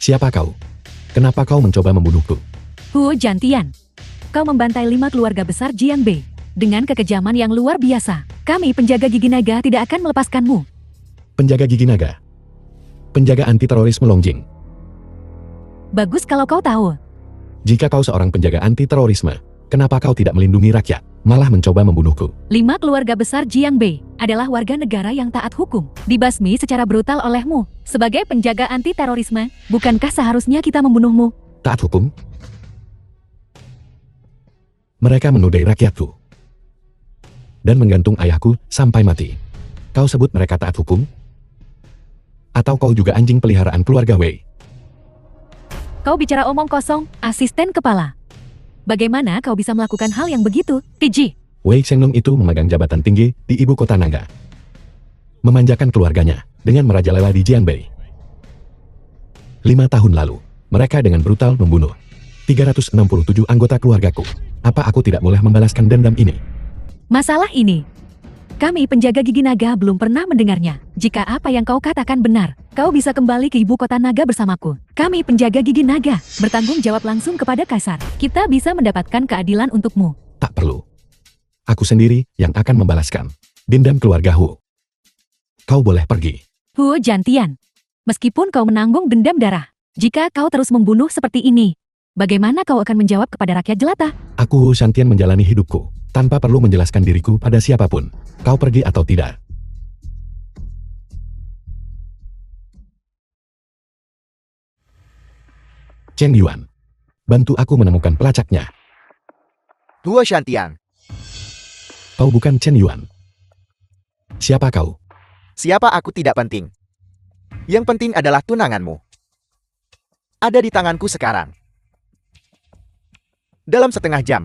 Siapa kau? Kenapa kau mencoba membunuhku? Hua Shantian. Kau membantai 5 keluarga besar Jiang Bei. Dengan kekejaman yang luar biasa. Kami penjaga gigi naga tidak akan melepaskanmu. Penjaga gigi naga. Penjaga anti-terorisme Longjing. Bagus kalau kau tahu. Jika kau seorang penjaga anti-terorisme, kenapa kau tidak melindungi rakyat, malah mencoba membunuhku? 5 keluarga besar Jiang Bei adalah warga negara yang taat hukum. Dibasmi secara brutal olehmu. Sebagai penjaga anti-terorisme, bukankah seharusnya kita membunuhmu? Taat hukum? Mereka menodai rakyatku. Dan menggantung ayahku sampai mati. Kau sebut mereka taat hukum? Atau kau juga anjing peliharaan keluarga Wei? Kau bicara omong kosong, asisten kepala. Bagaimana kau bisa melakukan hal yang begitu, Tiji? Wei Shenglong itu memegang jabatan tinggi di ibu kota naga. Memanjakan keluarganya dengan merajalela di Jianbei. 5 tahun lalu, mereka dengan brutal membunuh 367 anggota keluargaku. Apa aku tidak boleh membalaskan dendam ini? Masalah ini, kami penjaga gigi naga belum pernah mendengarnya. Jika apa yang kau katakan benar, kau bisa kembali ke ibu kota naga bersamaku. Kami penjaga gigi naga bertanggung jawab langsung kepada Kaisar. Kita bisa mendapatkan keadilan untukmu. Tak perlu. Aku sendiri yang akan membalaskan dendam keluarga Hu. Kau boleh pergi. Huo Jantian, meskipun kau menanggung dendam darah, jika kau terus membunuh seperti ini, bagaimana kau akan menjawab kepada rakyat jelata? Aku Hu Shantian menjalani hidupku tanpa perlu menjelaskan diriku pada siapapun. Kau pergi atau tidak? Chen Yuan, bantu aku menemukan pelacaknya. Huo Shantian, Kau bukan Chen Yuan. Siapa kau? siapa aku tidak penting. Yang penting adalah tunanganmu. Ada di tanganku sekarang. Dalam setengah jam,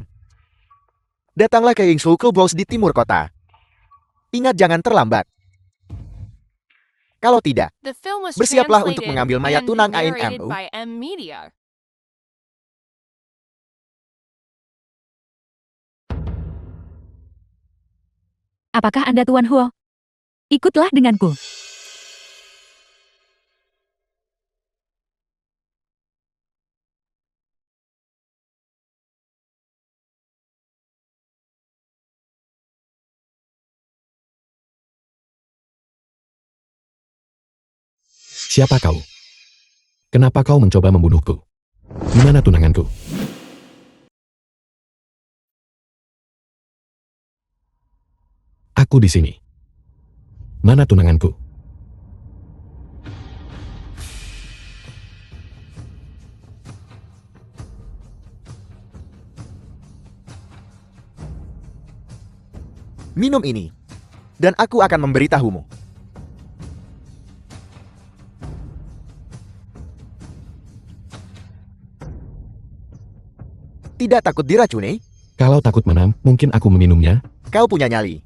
datanglah ke Yingzhou Clubhouse di timur kota. Ingat jangan terlambat. Kalau tidak, The film was bersiaplah untuk translated mengambil mayat and tunang narrated ANMU. by M Media. Apakah Anda Tuan Huo? Ikutlah denganku. Siapa kau? Kenapa kau mencoba membunuhku? Di mana tunanganku? Aku di sini. Mana tunanganku? Minum ini, dan aku akan memberitahumu. Tidak takut diracuni? Kalau takut menang, mungkin aku meminumnya. Kau punya nyali.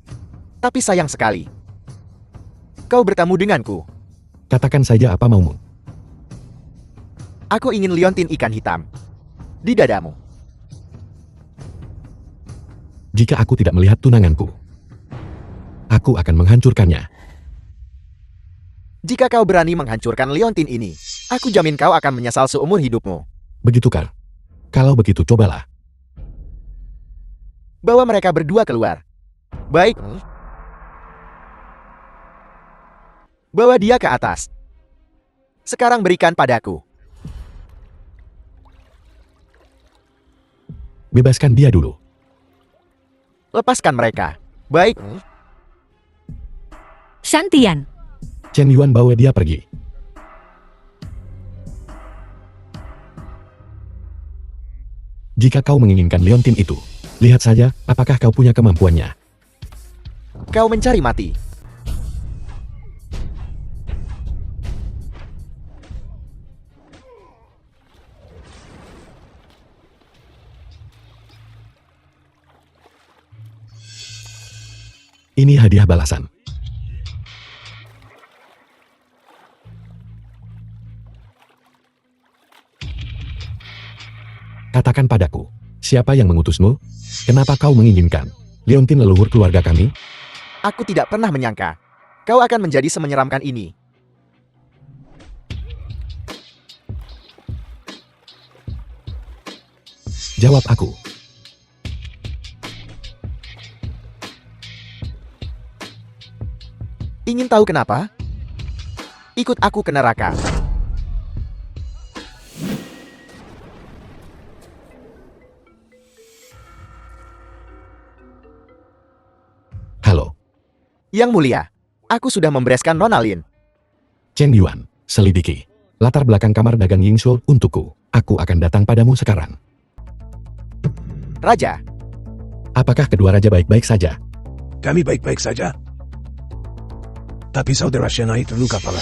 Tapi sayang sekali. Kau bertamu denganku. Katakan saja apa maumu. Aku ingin liontin ikan hitam. Di dadamu. Jika aku tidak melihat tunanganku, aku akan menghancurkannya. Jika kau berani menghancurkan liontin ini, aku jamin kau akan menyesal seumur hidupmu. Begitukah? Kalau begitu cobalah. Bawa mereka berdua keluar. Baik. Bawa dia ke atas. Sekarang berikan padaku. Bebaskan dia dulu. Lepaskan mereka. Baik. Shantian, Chen Yuan bawa dia pergi. Jika kau menginginkan liontin itu, lihat saja apakah kau punya kemampuannya. Kau mencari mati. Ini hadiah balasan. Katakan padaku, siapa yang mengutusmu? Kenapa kau menginginkan liontin leluhur keluarga kami? Aku tidak pernah menyangka kau akan menjadi semenyeramkan ini. Jawab aku. Ingin tahu kenapa? Ikut aku ke neraka. Halo, Yang mulia, aku sudah membereskan Nona Lin. Chen Yuan, selidiki latar belakang kamar dagang Yingzhou untukku. Aku akan datang padamu sekarang. Raja, Apakah kedua raja baik-baik saja? Kami baik-baik saja. Tapi saudara Shenai terluka parah.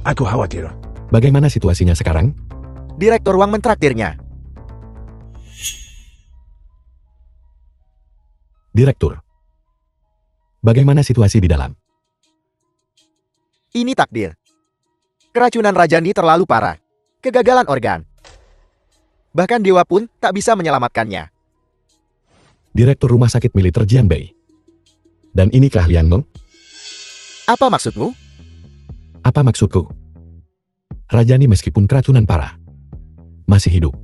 Aku khawatir. Bagaimana situasinya sekarang? Direktur Wang mentraktirnya. Direktur. Bagaimana situasi di dalam? Ini takdir. Keracunan Rajani terlalu parah. Kegagalan organ. Bahkan dewa pun tak bisa menyelamatkannya. Direktur Rumah Sakit Militer Jianbei. Dan ini keahlianmu? Apa maksudmu? Apa maksudku? Rajani meskipun keracunan parah, masih hidup.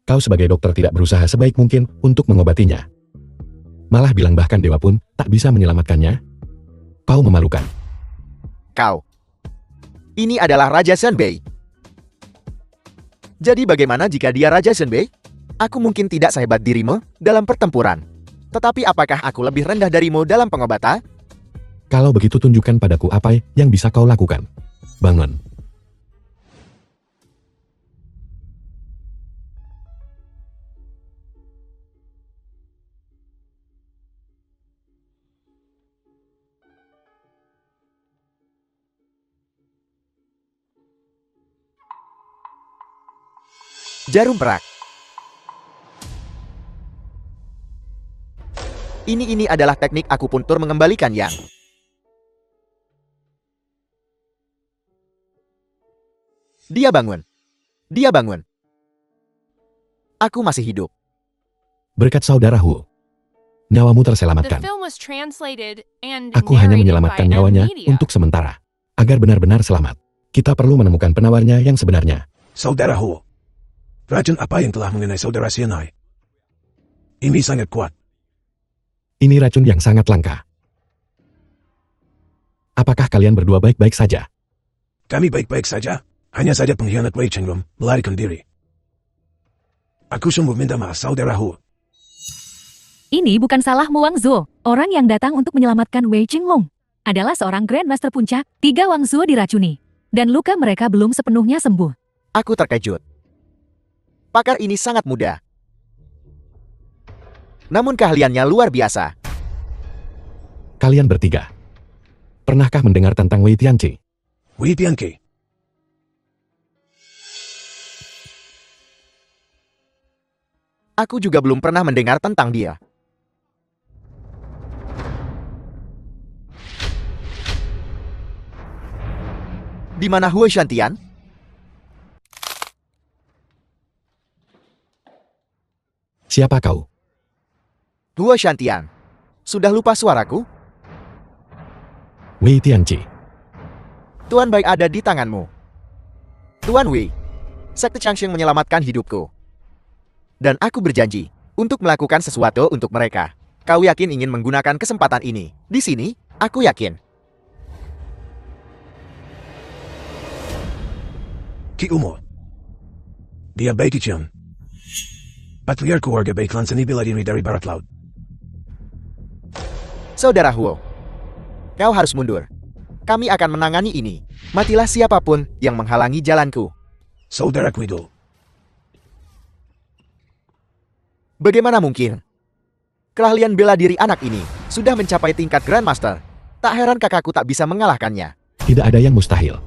Kau sebagai dokter tidak berusaha sebaik mungkin untuk mengobatinya. Malah bilang bahkan dewa pun tak bisa menyelamatkannya. Kau memalukan. Kau. Ini adalah Raja Shenbei. Jadi bagaimana jika dia Raja Shenbei? Aku mungkin tidak sehebat dirimu dalam pertempuran. Tetapi apakah aku lebih rendah darimu dalam pengobatan? Kalau begitu tunjukkan padaku apa yang bisa kau lakukan. Bangun. Jarum perak. Ini adalah teknik akupuntur mengembalikan yang. Dia bangun. Dia bangun. Aku masih hidup. Berkat saudara Hu, nyawamu The terselamatkan. film was translated and Aku hanya narrated menyelamatkan by M nyawanya Media. untuk sementara. Agar benar-benar selamat, kita perlu menemukan penawarnya yang sebenarnya. Saudara Hu, racun apa yang telah mengenai saudara Xianai? Ini sangat kuat. Ini racun yang sangat langka. Apakah kalian berdua baik-baik saja? Kami baik-baik saja. Hanya saja pengkhianat Wei Chenglong melarikan diri. Aku sungguh minta maaf, saudara Hu. Ini bukan salahmu Wang Zuo. Orang yang datang untuk menyelamatkan Wei Qinglong adalah seorang Grandmaster Puncak. 3 Wang Zuo diracuni. Dan luka mereka belum sepenuhnya sembuh. Aku terkejut. Pakar ini sangat muda. Namun keahliannya luar biasa. Kalian bertiga, pernahkah mendengar tentang Wei Tianqi? Wei Tianqi. Aku juga belum pernah mendengar tentang dia. Di mana Huo Shantian? Siapa kau? Huo Shantian. Sudah lupa suaraku? Wei Tianqi. Tuan Bai ada di tanganmu. Tuan Wei, Sekte Changsheng menyelamatkan hidupku. Dan aku berjanji untuk melakukan sesuatu untuk mereka. Kau yakin ingin menggunakan kesempatan ini? Di sini, aku yakin. Ki Umo. Dia Bai Qiqian. Patriark keluarga Bai Clan seni bela diri dari Barat Laut. Saudara Huo, kau harus mundur. Kami akan menangani ini. Matilah siapapun yang menghalangi jalanku. Saudara Kuido. Bagaimana mungkin? Keahlian bela diri anak ini sudah mencapai tingkat Grandmaster. Tak heran kakakku tak bisa mengalahkannya. Tidak ada yang mustahil.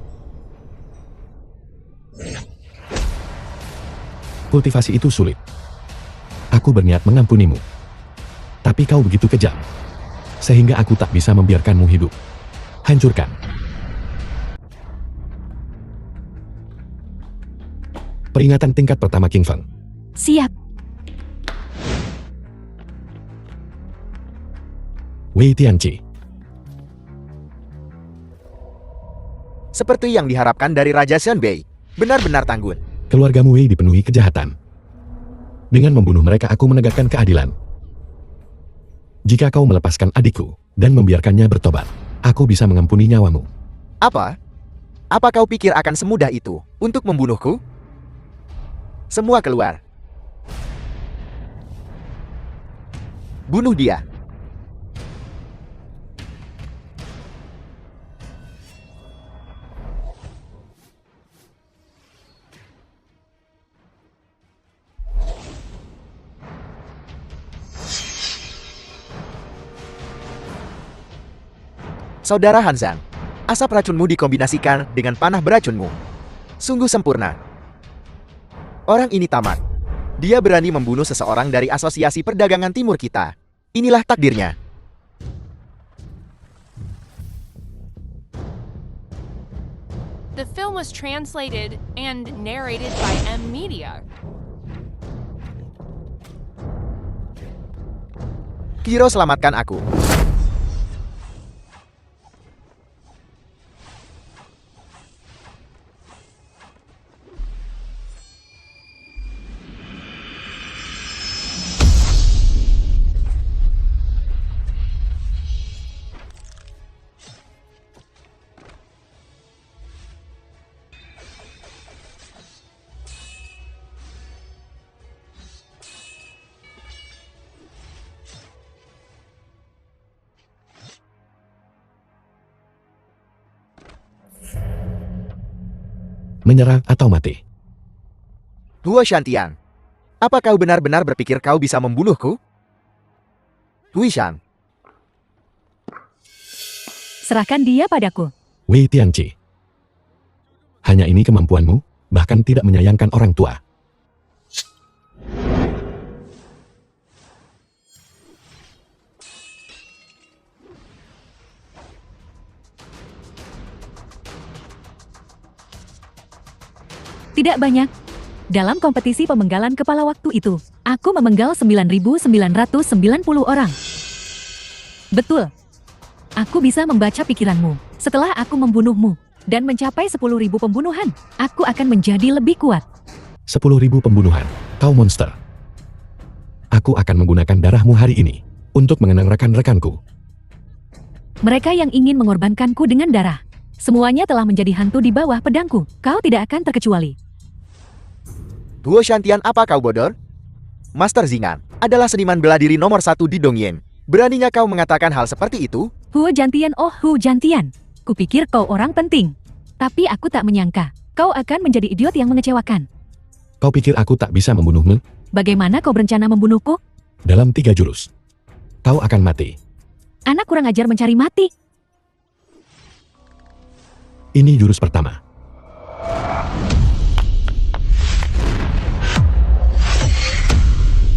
Kultivasi itu sulit. Aku berniat mengampunimu. Tapi kau begitu kejam. Sehingga aku tak bisa membiarkanmu hidup. Hancurkan. Peringatan tingkat pertama King Feng. Siap. Wei Tianqi. Seperti yang diharapkan dari Raja Shenbei. Benar-benar tangguh. Keluargamu Wei dipenuhi kejahatan. Dengan membunuh mereka aku menegakkan keadilan. Jika kau melepaskan adikku dan membiarkannya bertobat, aku bisa mengampuni nyawamu. Apa? Apa kau pikir akan semudah itu untuk membunuhku? Semua keluar. Bunuh dia. Saudara Hanzang, asap racunmu dikombinasikan dengan panah beracunmu. Sungguh sempurna. Orang ini tamat. Dia berani membunuh seseorang dari Asosiasi Perdagangan Timur kita. Inilah takdirnya. The film was translated and narrated by M Media. Kiro, selamatkan aku. Menyerah atau mati. Huo Shantian, apa kau benar-benar berpikir kau bisa membunuhku? Hui Shan, Serahkan dia padaku. Wei Tianqi. Hanya ini kemampuanmu, bahkan tidak menyayangkan orang tua. Tidak banyak. Dalam kompetisi pemenggalan kepala waktu itu, aku memenggal 9.990 orang. Betul. Aku bisa membaca pikiranmu. Setelah aku membunuhmu dan mencapai 10.000 pembunuhan, aku akan menjadi lebih kuat. 10.000 pembunuhan, kau monster. Aku akan menggunakan darahmu hari ini untuk mengenang rekan-rekanku. Mereka yang ingin mengorbankanku dengan darah, semuanya telah menjadi hantu di bawah pedangku. Kau tidak akan terkecuali. Huo Shantian, apa kau bodoh? Master Zingan adalah seniman bela diri nomor 1 di Dongyan. Beraninya kau mengatakan hal seperti itu? Huo Jantian, oh Huo Jantian. Kupikir kau orang penting. Tapi aku tak menyangka, kau akan menjadi idiot yang mengecewakan. Kau pikir aku tak bisa membunuhmu? Bagaimana kau berencana membunuhku? Dalam 3 jurus. Kau akan mati. Anak kurang ajar mencari mati. Ini jurus pertama.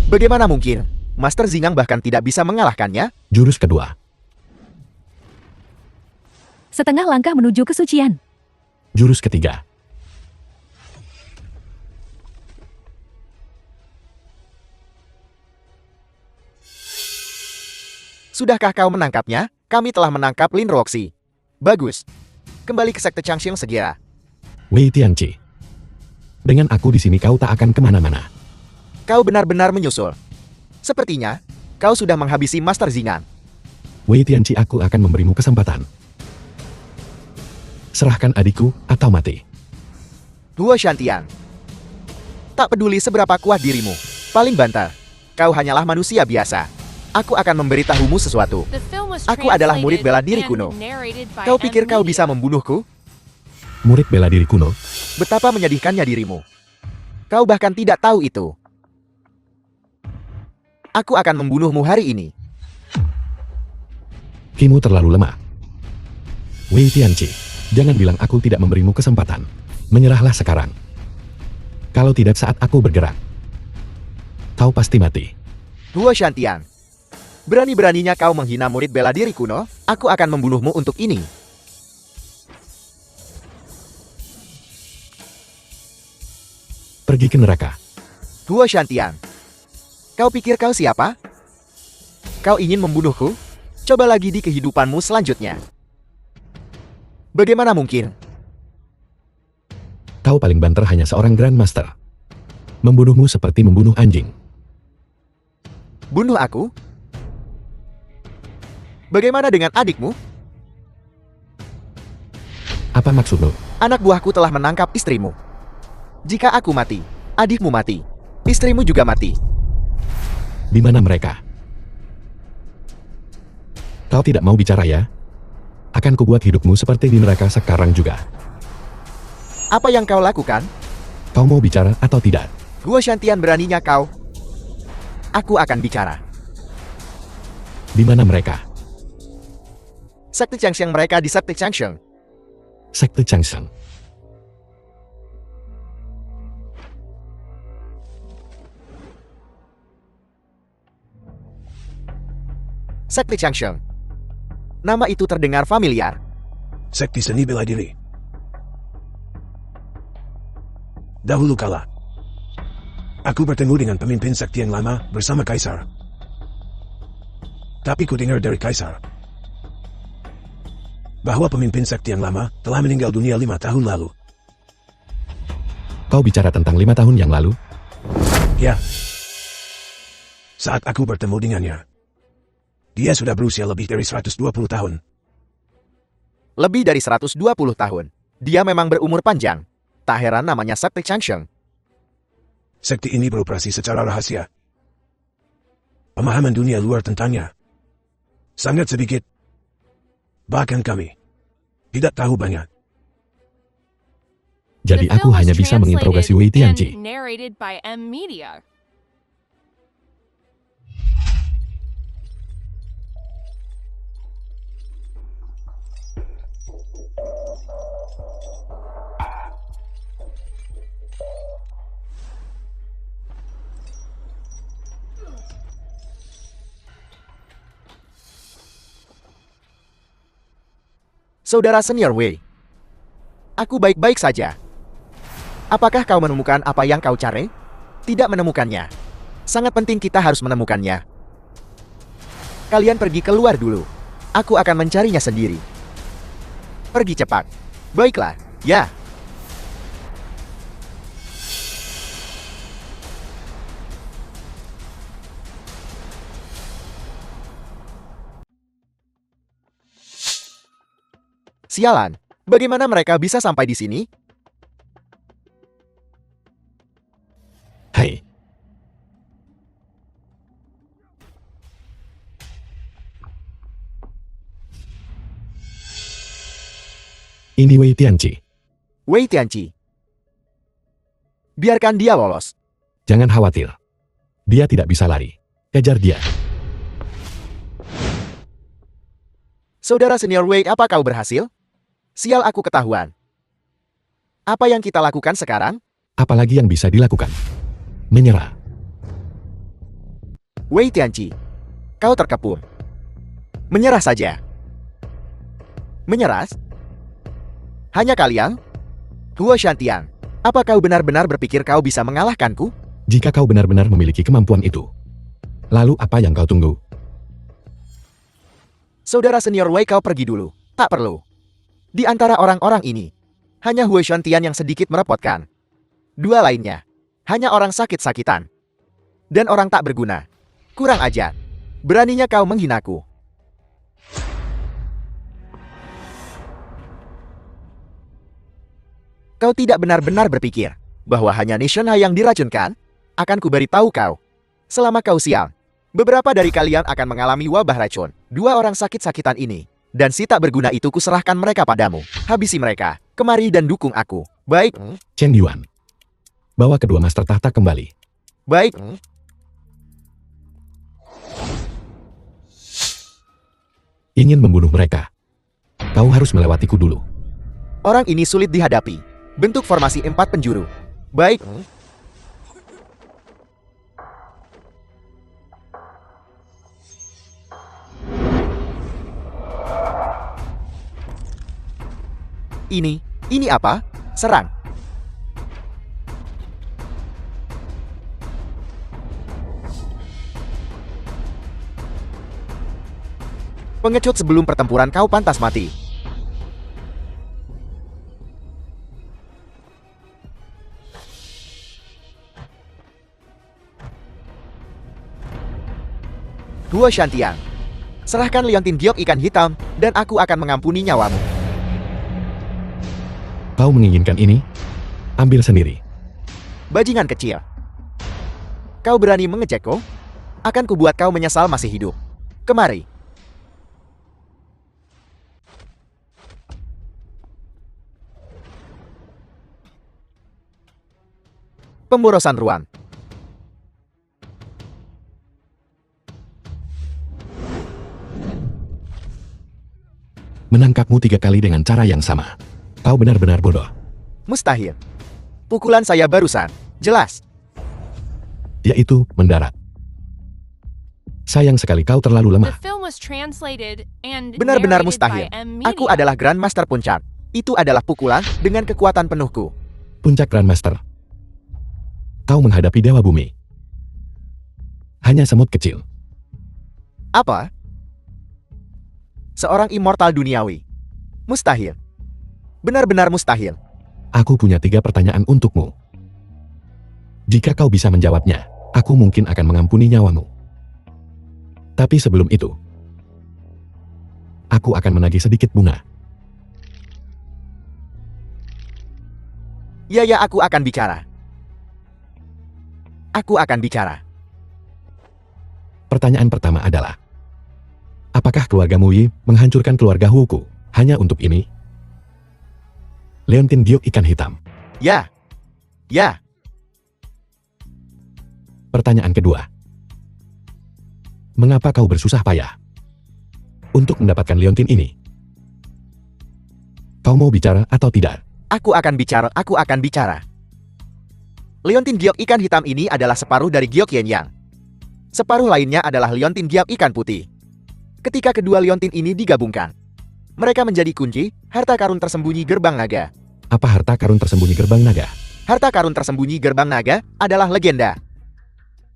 Bagaimana mungkin? Master Zingang bahkan tidak bisa mengalahkannya? Jurus kedua. Setengah langkah menuju kesucian. Jurus ketiga. Sudahkah kau menangkapnya? Kami telah menangkap Lin Roxy. Bagus. Kembali ke sekte Changxiang segera. Wei Tianqi. Dengan aku di sini kau tak akan kemana-mana. Kau benar-benar menyusul. Sepertinya, kau sudah menghabisi Master Zingan. Wei Tianqi, aku akan memberimu kesempatan. Serahkan adikku atau mati. Huo Shantian. Tak peduli seberapa kuat dirimu. Paling banter. Kau hanyalah manusia biasa. Aku akan memberitahumu sesuatu. The film was Aku adalah murid bela diri translated kuno. and narrated by Kau pikir kau M. bisa Media. membunuhku? Murid bela diri kuno. Betapa menyedihkannya dirimu. Kau bahkan tidak tahu itu. Aku akan membunuhmu hari ini. Kimu terlalu lemah. Wei Tianqi, jangan bilang aku tidak memberimu kesempatan. Menyerahlah sekarang. Kalau tidak saat aku bergerak, kau pasti mati. Huo Shantian. Berani-beraninya kau menghina murid bela diri kuno, aku akan membunuhmu untuk ini. Pergi ke neraka. Huo Shantian. Kau pikir kau siapa? Kau ingin membunuhku? Coba lagi di kehidupanmu selanjutnya. Bagaimana mungkin? Kau paling banter hanya seorang Grandmaster. Membunuhmu seperti membunuh anjing. Bunuh aku? Bagaimana dengan adikmu? Apa maksudmu? Anak buahku telah menangkap istrimu. Jika aku mati, adikmu mati. Istrimu juga mati. Di mana mereka? Kau tidak mau bicara ya? Akan kubuat hidupmu seperti di neraka sekarang juga. Apa yang kau lakukan? Kau mau bicara atau tidak? Huo Shantian, beraninya kau. Aku akan bicara. Di mana mereka? Sekte Changxiang, mereka di Sekte Changxiang. Sekte Changxiang. Sekte Changxiang. Nama itu terdengar familiar. Sekti seni bela diri. Dahulu kala, aku bertemu dengan pemimpin sekti yang lama bersama Kaisar. Tapi ku dengar dari Kaisar bahwa pemimpin sekte yang lama telah meninggal dunia 5 tahun lalu. Kau bicara tentang 5 tahun yang lalu? Ya. Saat aku bertemu dengannya, dia sudah berusia lebih dari 120 tahun. Lebih dari 120 tahun. Dia memang berumur panjang. Tak heran namanya Sekte Changsheng. Sekte ini beroperasi secara rahasia. Pemahaman dunia luar tentangnya sangat sedikit. Bahkan kami tidak tahu banyak. Jadi The aku film was hanya bisa menginterogasi translated Wei Tianqi. and narrated by M Media. Saudara senior Wei. Aku baik-baik saja. Apakah kau menemukan apa yang kau cari? Tidak menemukannya. Sangat penting kita harus menemukannya. Kalian pergi keluar dulu. Aku akan mencarinya sendiri. Pergi cepat. Baiklah, ya. Sialan, bagaimana mereka bisa sampai di sini? Hai. Ini Wei Tianqi. Wei Tianqi. Biarkan dia lolos. Jangan khawatir. Dia tidak bisa lari. Kejar dia. Saudara senior Wei, apa kau berhasil? Sial, aku ketahuan. Apa yang kita lakukan sekarang? Apalagi yang bisa dilakukan? Menyerah. Wei Tianqi, kau terkepung. Menyerah saja. Menyerah? Hanya kalian? Huo Shantiang, apa kau benar-benar berpikir kau bisa mengalahkanku? Jika kau benar-benar memiliki kemampuan itu, lalu apa yang kau tunggu? Saudara senior Wei, kau pergi dulu. Tak perlu. Di antara orang-orang ini, hanya Huo Shantian yang sedikit merepotkan. Dua lainnya, hanya orang sakit-sakitan. Dan orang tak berguna. Kurang ajar. Beraninya kau menghinaku. Kau tidak benar-benar berpikir bahwa hanya Nishona yang diracunkan? Akan kuberitahu kau. Selama kau sial, beberapa dari kalian akan mengalami wabah racun. Dua orang sakit-sakitan ini, dan si tak berguna itu kuserahkan mereka padamu. Habisi mereka. Kemari dan dukung aku. Baik. Chen Yuan. Bawa kedua master tahta kembali. Baik. Ingin membunuh mereka. Kau harus melewatiku dulu. Orang ini sulit dihadapi. Bentuk formasi 4 penjuru. Baik. Ini apa? Serang. Pengecut, sebelum pertempuran kau pantas mati. Huo Shantiang, serahkan liontin giok ikan hitam, dan aku akan mengampuni nyawamu. Kau menginginkan ini? Ambil sendiri. Bajingan kecil. Kau berani mengejekku? Akan kubuat kau menyesal masih hidup. Kemari. Pemborosan ruang. Menangkapmu 3 kali dengan cara yang sama. Kau benar-benar bodoh. Mustahil. Pukulan saya barusan. Jelas. Yaitu, mendarat. Sayang sekali kau terlalu The lemah. film was translated and Benar-benar narrated mustahil. by M Media. Aku adalah Grandmaster Puncak. Itu adalah pukulan dengan kekuatan penuhku. Puncak Grandmaster. Kau menghadapi Dewa Bumi. Hanya semut kecil. Apa? Seorang immortal duniawi. Mustahil. Benar-benar mustahil. Aku punya 3 pertanyaan untukmu. Jika kau bisa menjawabnya, aku mungkin akan mengampuni nyawamu. Tapi sebelum itu, aku akan menagih sedikit bunga. Ya, aku akan bicara. Aku akan bicara. Pertanyaan pertama adalah, apakah keluargamu Yi menghancurkan keluarga Huku hanya untuk ini? Leontin Giok ikan hitam. Ya. Ya. Pertanyaan kedua, mengapa kau bersusah payah untuk mendapatkan Leontin ini? Kau mau bicara atau tidak? Aku akan bicara, aku akan bicara. Leontin Giok ikan hitam ini adalah separuh dari Giok Yen Yang. Separuh lainnya adalah Leontin Giok ikan putih. Ketika kedua Leontin ini digabungkan, mereka menjadi kunci harta karun tersembunyi gerbang naga. Apa harta karun tersembunyi gerbang naga? Harta karun tersembunyi gerbang naga adalah legenda.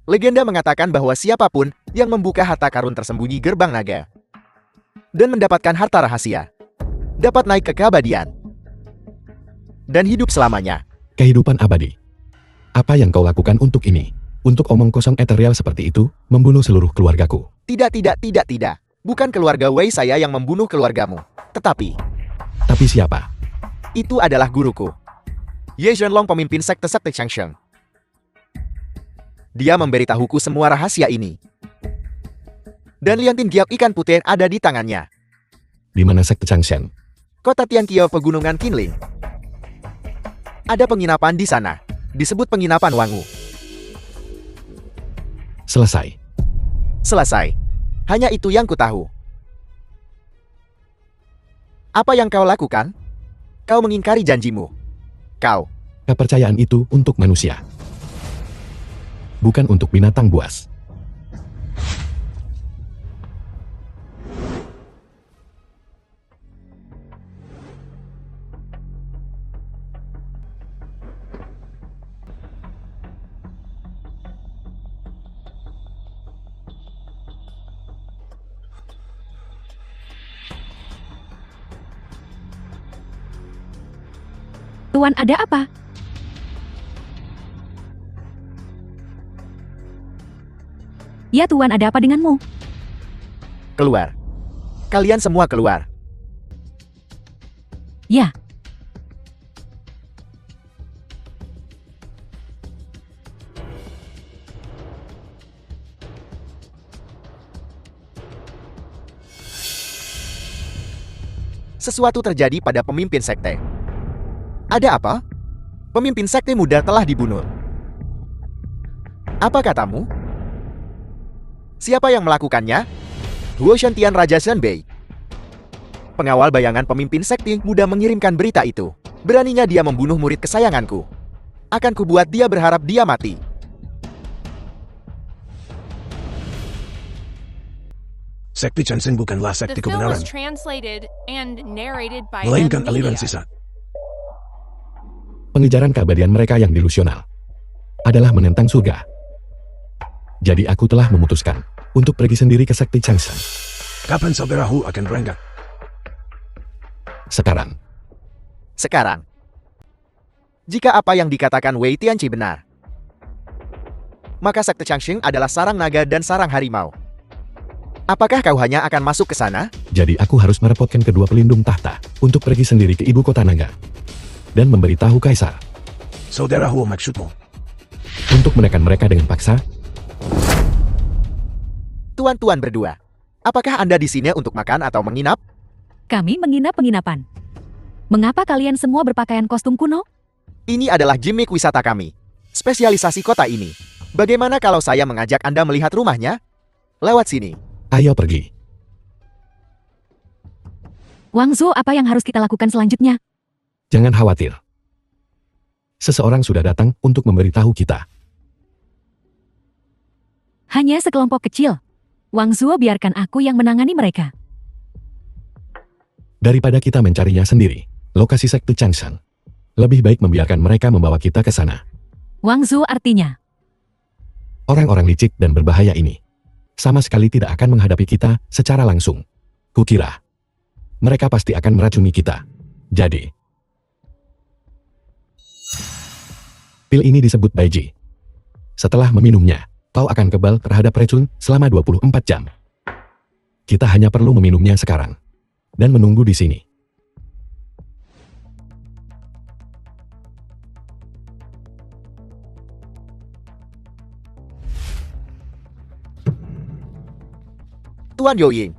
Legenda mengatakan bahwa siapapun yang membuka harta karun tersembunyi gerbang naga dan mendapatkan harta rahasia dapat naik ke keabadian dan hidup selamanya. Kehidupan abadi. Apa yang kau lakukan untuk ini? Untuk omong kosong eterial seperti itu, membunuh seluruh keluargaku. Tidak. Bukan keluarga Wei saya yang membunuh keluargamu. Tetapi siapa? itu adalah guruku. Ye Zhenlong, pemimpin sekte Changsheng. Dia memberitahuku semua rahasia ini. Dan Leontin Giok ikan putih ada di tangannya. Di mana sekte Changshen? Kota Tianqiao, pegunungan Qinling. Ada penginapan di sana. Disebut penginapan Wangu. Selesai. Selesai. Hanya itu yang ku tahu. Apa yang kau lakukan? Kau mengingkari janjimu. Kau. Kepercayaan itu untuk manusia, bukan untuk binatang buas. Tuan, ada apa? Ya Tuan, ada apa denganmu? Keluar. Kalian semua keluar. Ya. Sesuatu terjadi pada pemimpin sekte. Ada apa? Pemimpin sekte muda telah dibunuh. Apa katamu? Siapa yang melakukannya? Huo Shantian, Raja Shenbei. Pengawal bayangan pemimpin sekte muda mengirimkan berita itu. Beraninya dia membunuh murid kesayanganku. Akan kubuat dia berharap dia mati. Sekte Changshen bukanlah The sekte film kebenaran, was translated and narrated by melainkan M. aliran Media. sesat. Pengejaran keabadian mereka yang delusional adalah menentang surga. Jadi aku telah memutuskan untuk pergi sendiri ke sekte Changshen. Kapan saudaraku akan berangkat? Sekarang. Sekarang. Jika apa yang dikatakan Wei Tianqi benar, maka sekte Changsheng adalah sarang naga dan sarang harimau. Apakah kau hanya akan masuk ke sana? Jadi aku harus merepotkan kedua pelindung tahta untuk pergi sendiri ke ibu kota naga dan memberitahu kaisar Saudaraku, maksudmu? untuk menekan mereka dengan paksa. Tuan-tuan berdua, apakah Anda di sini untuk makan atau menginap? Kami menginap penginapan. Mengapa kalian semua berpakaian kostum kuno? Ini adalah gimmick wisata kami. Spesialisasi kota ini. Bagaimana kalau saya mengajak Anda melihat rumahnya? Lewat sini. Ayo pergi. Wang Zhou, apa yang harus kita lakukan selanjutnya? Jangan khawatir. Seseorang sudah datang untuk memberitahu kita. Hanya sekelompok kecil. Wang Zhou, biarkan aku yang menangani mereka. Daripada kita mencarinya sendiri, lokasi sekte Changshen, lebih baik membiarkan mereka membawa kita ke sana. Wang Zhou artinya, Orang-orang licik dan berbahaya ini sama sekali tidak akan menghadapi kita secara langsung. Kukira mereka pasti akan meracuni kita. Jadi, pil ini disebut Baiji. Setelah meminumnya, kau akan kebal terhadap racun selama 24 jam. Kita hanya perlu meminumnya sekarang. Dan menunggu di sini. Tuan Yoying,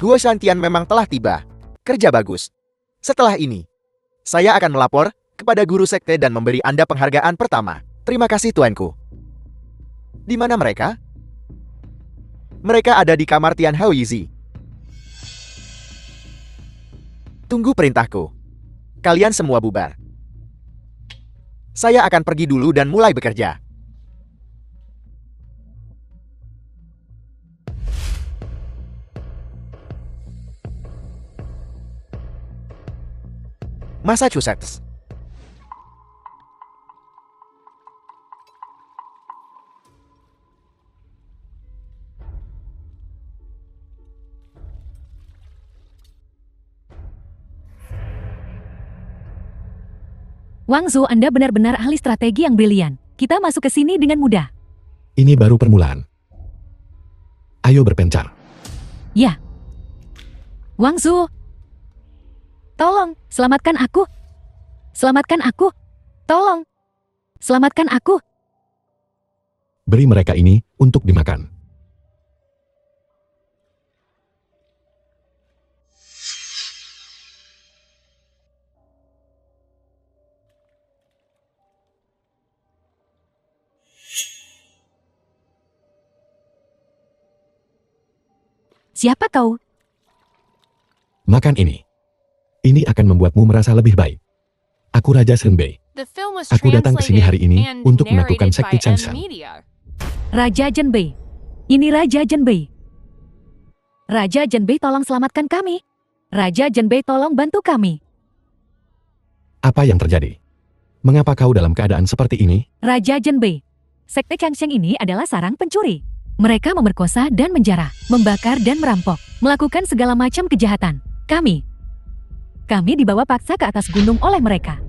Guo Shantian memang telah tiba. Kerja bagus. Setelah ini, saya akan melapor kepada guru sekte dan memberi Anda penghargaan pertama. Terima kasih tuanku. Di mana mereka? Mereka ada di kamar Tian Hao Yizi. Tunggu perintahku. Kalian semua bubar. Saya akan pergi dulu dan mulai bekerja. Massachusetts. Wang Zhou, Anda benar-benar ahli strategi yang brilian. Kita masuk ke sini dengan mudah. Ini baru permulaan. Ayo berpencar. Ya. Wang Zhou. Tolong, selamatkan aku. Selamatkan aku. Tolong. Selamatkan aku. Beri mereka ini untuk dimakan. Siapa kau? Makan ini. Ini akan membuatmu merasa lebih baik. Aku Raja Shenbei. The film was Aku datang ke sini hari ini translated untuk and menaklukkan narrated sekte by Changshan. M-Media. Raja Zhenbei. Ini Raja Zhenbei. Raja Zhenbei, tolong selamatkan kami. Raja Zhenbei, tolong bantu kami. Apa yang terjadi? Mengapa kau dalam keadaan seperti ini? Raja Zhenbei. Sekte Changshan ini adalah sarang pencuri. Mereka memerkosa dan menjara, membakar dan merampok, melakukan segala macam kejahatan. Kami dibawa paksa ke atas gunung oleh mereka.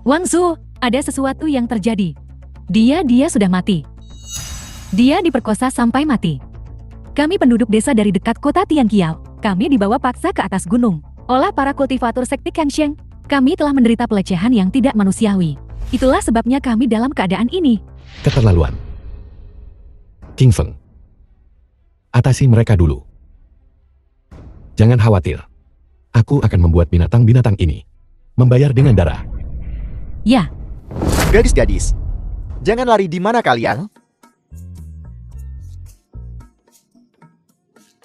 Wang Zhou, ada sesuatu yang terjadi. Dia sudah mati. Dia diperkosa sampai mati. Kami penduduk desa dari dekat kota Tianqiao. Kami dibawa paksa ke atas gunung oleh para kultivator sekte Changshan. Kami telah menderita pelecehan yang tidak manusiawi. Itulah sebabnya kami dalam keadaan ini. Keterlaluan. King Feng. Atasi mereka dulu. Jangan khawatir. Aku akan membuat binatang-binatang ini membayar dengan darah. Ya, Gadis-gadis, jangan lari. Di mana kalian?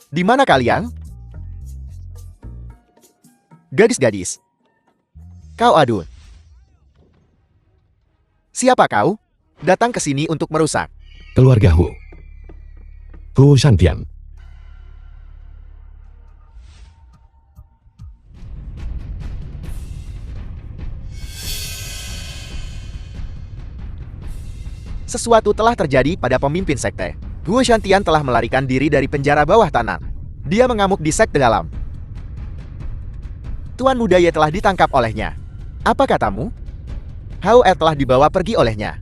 Di mana kalian? Gadis-gadis. Kau adul. Siapa kau? Datang ke sini untuk merusak. Keluarga Hu. Guo Shantian. Sesuatu telah terjadi pada pemimpin sekte. Guo Shantian telah melarikan diri dari penjara bawah tanah. Dia mengamuk di sekte dalam. Tuan Muda Ye telah ditangkap olehnya. Apa katamu? Hao Er telah dibawa pergi olehnya.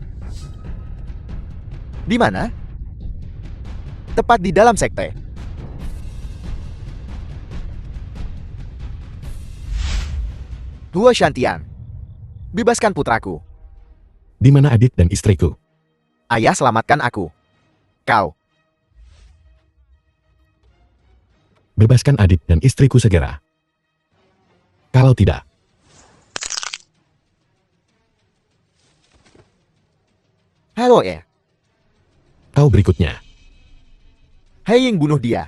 Di mana? Tepat di dalam sekte. Guo Shantian, bebaskan putraku. Di mana adik dan istriku? Ayah, selamatkan aku. Kau. Bebaskan adik dan istriku segera. Kalau tidak, Halo Er. kau berikutnya. Hei Ying, bunuh dia.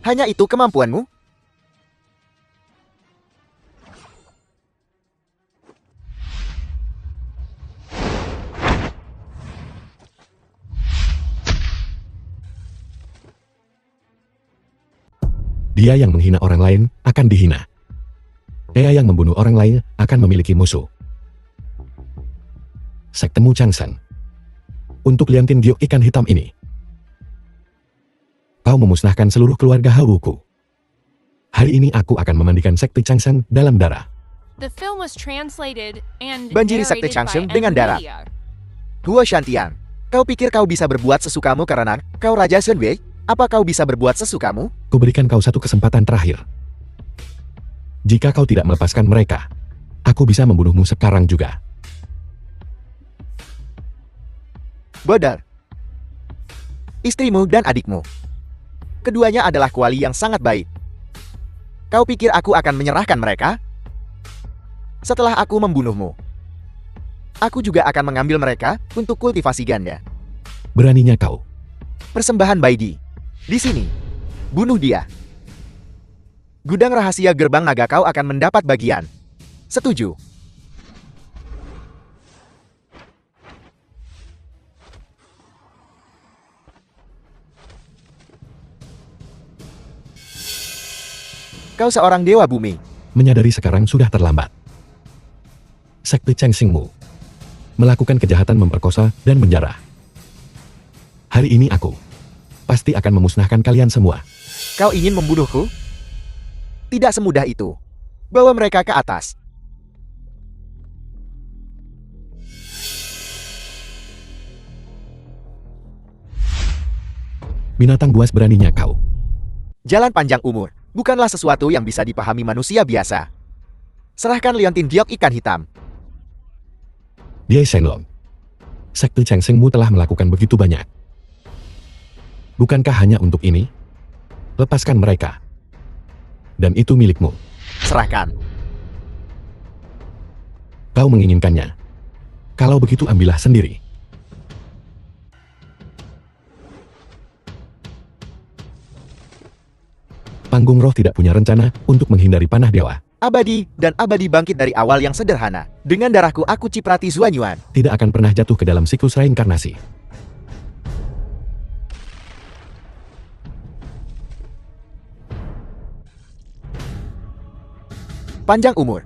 Hanya itu kemampuanmu? Dia yang menghina orang lain akan dihina. Dia yang membunuh orang lain akan memiliki musuh. Sektemu Changsen. Untuk liantin giok ikan hitam ini, kau memusnahkan seluruh keluarga Hawuku. Hari ini aku akan memandikan sekte Changsen dalam darah. The film was translated and Banjiri Sekte narrated Changsheng by dengan darah. Emilia. Huo Shantian, kau pikir kau bisa berbuat sesukamu karena kau Raja Shenwei? Apa kau bisa berbuat sesukamu? Kuberikan kau satu kesempatan terakhir. Jika kau tidak melepaskan mereka, aku bisa membunuhmu sekarang juga. Bodoh. Istrimu dan adikmu. Keduanya adalah kuali yang sangat baik. Kau pikir aku akan menyerahkan mereka? Setelah aku membunuhmu, aku juga akan mengambil mereka untuk kultivasi ganda. Beraninya kau. Persembahan Baidi. Di sini. Bunuh dia. Gudang rahasia gerbang naga kau akan mendapat bagian. Setuju. Kau seorang dewa bumi. Menyadari sekarang sudah terlambat. Sekte Changshengmu melakukan kejahatan memperkosa dan menjarah. Hari ini aku pasti akan memusnahkan kalian semua. Kau ingin membunuhku? Tidak semudah itu. Bawa mereka ke atas. Binatang buas, beraninya kau. Jalan panjang umur bukanlah sesuatu yang bisa dipahami manusia biasa. Serahkan liontin giok ikan hitam. Dia Shenlong. Sekte Changshengmu telah melakukan begitu banyak. Bukankah hanya untuk ini? Lepaskan mereka. Dan itu milikmu. Serahkan. Kau menginginkannya. Kalau begitu ambillah sendiri. Panggung roh tidak punya rencana untuk menghindari panah dewa. Abadi dan abadi bangkit dari awal yang sederhana. Dengan darahku aku ciprati Zuanyuan. Tidak akan pernah jatuh ke dalam siklus reinkarnasi. Panjang umur.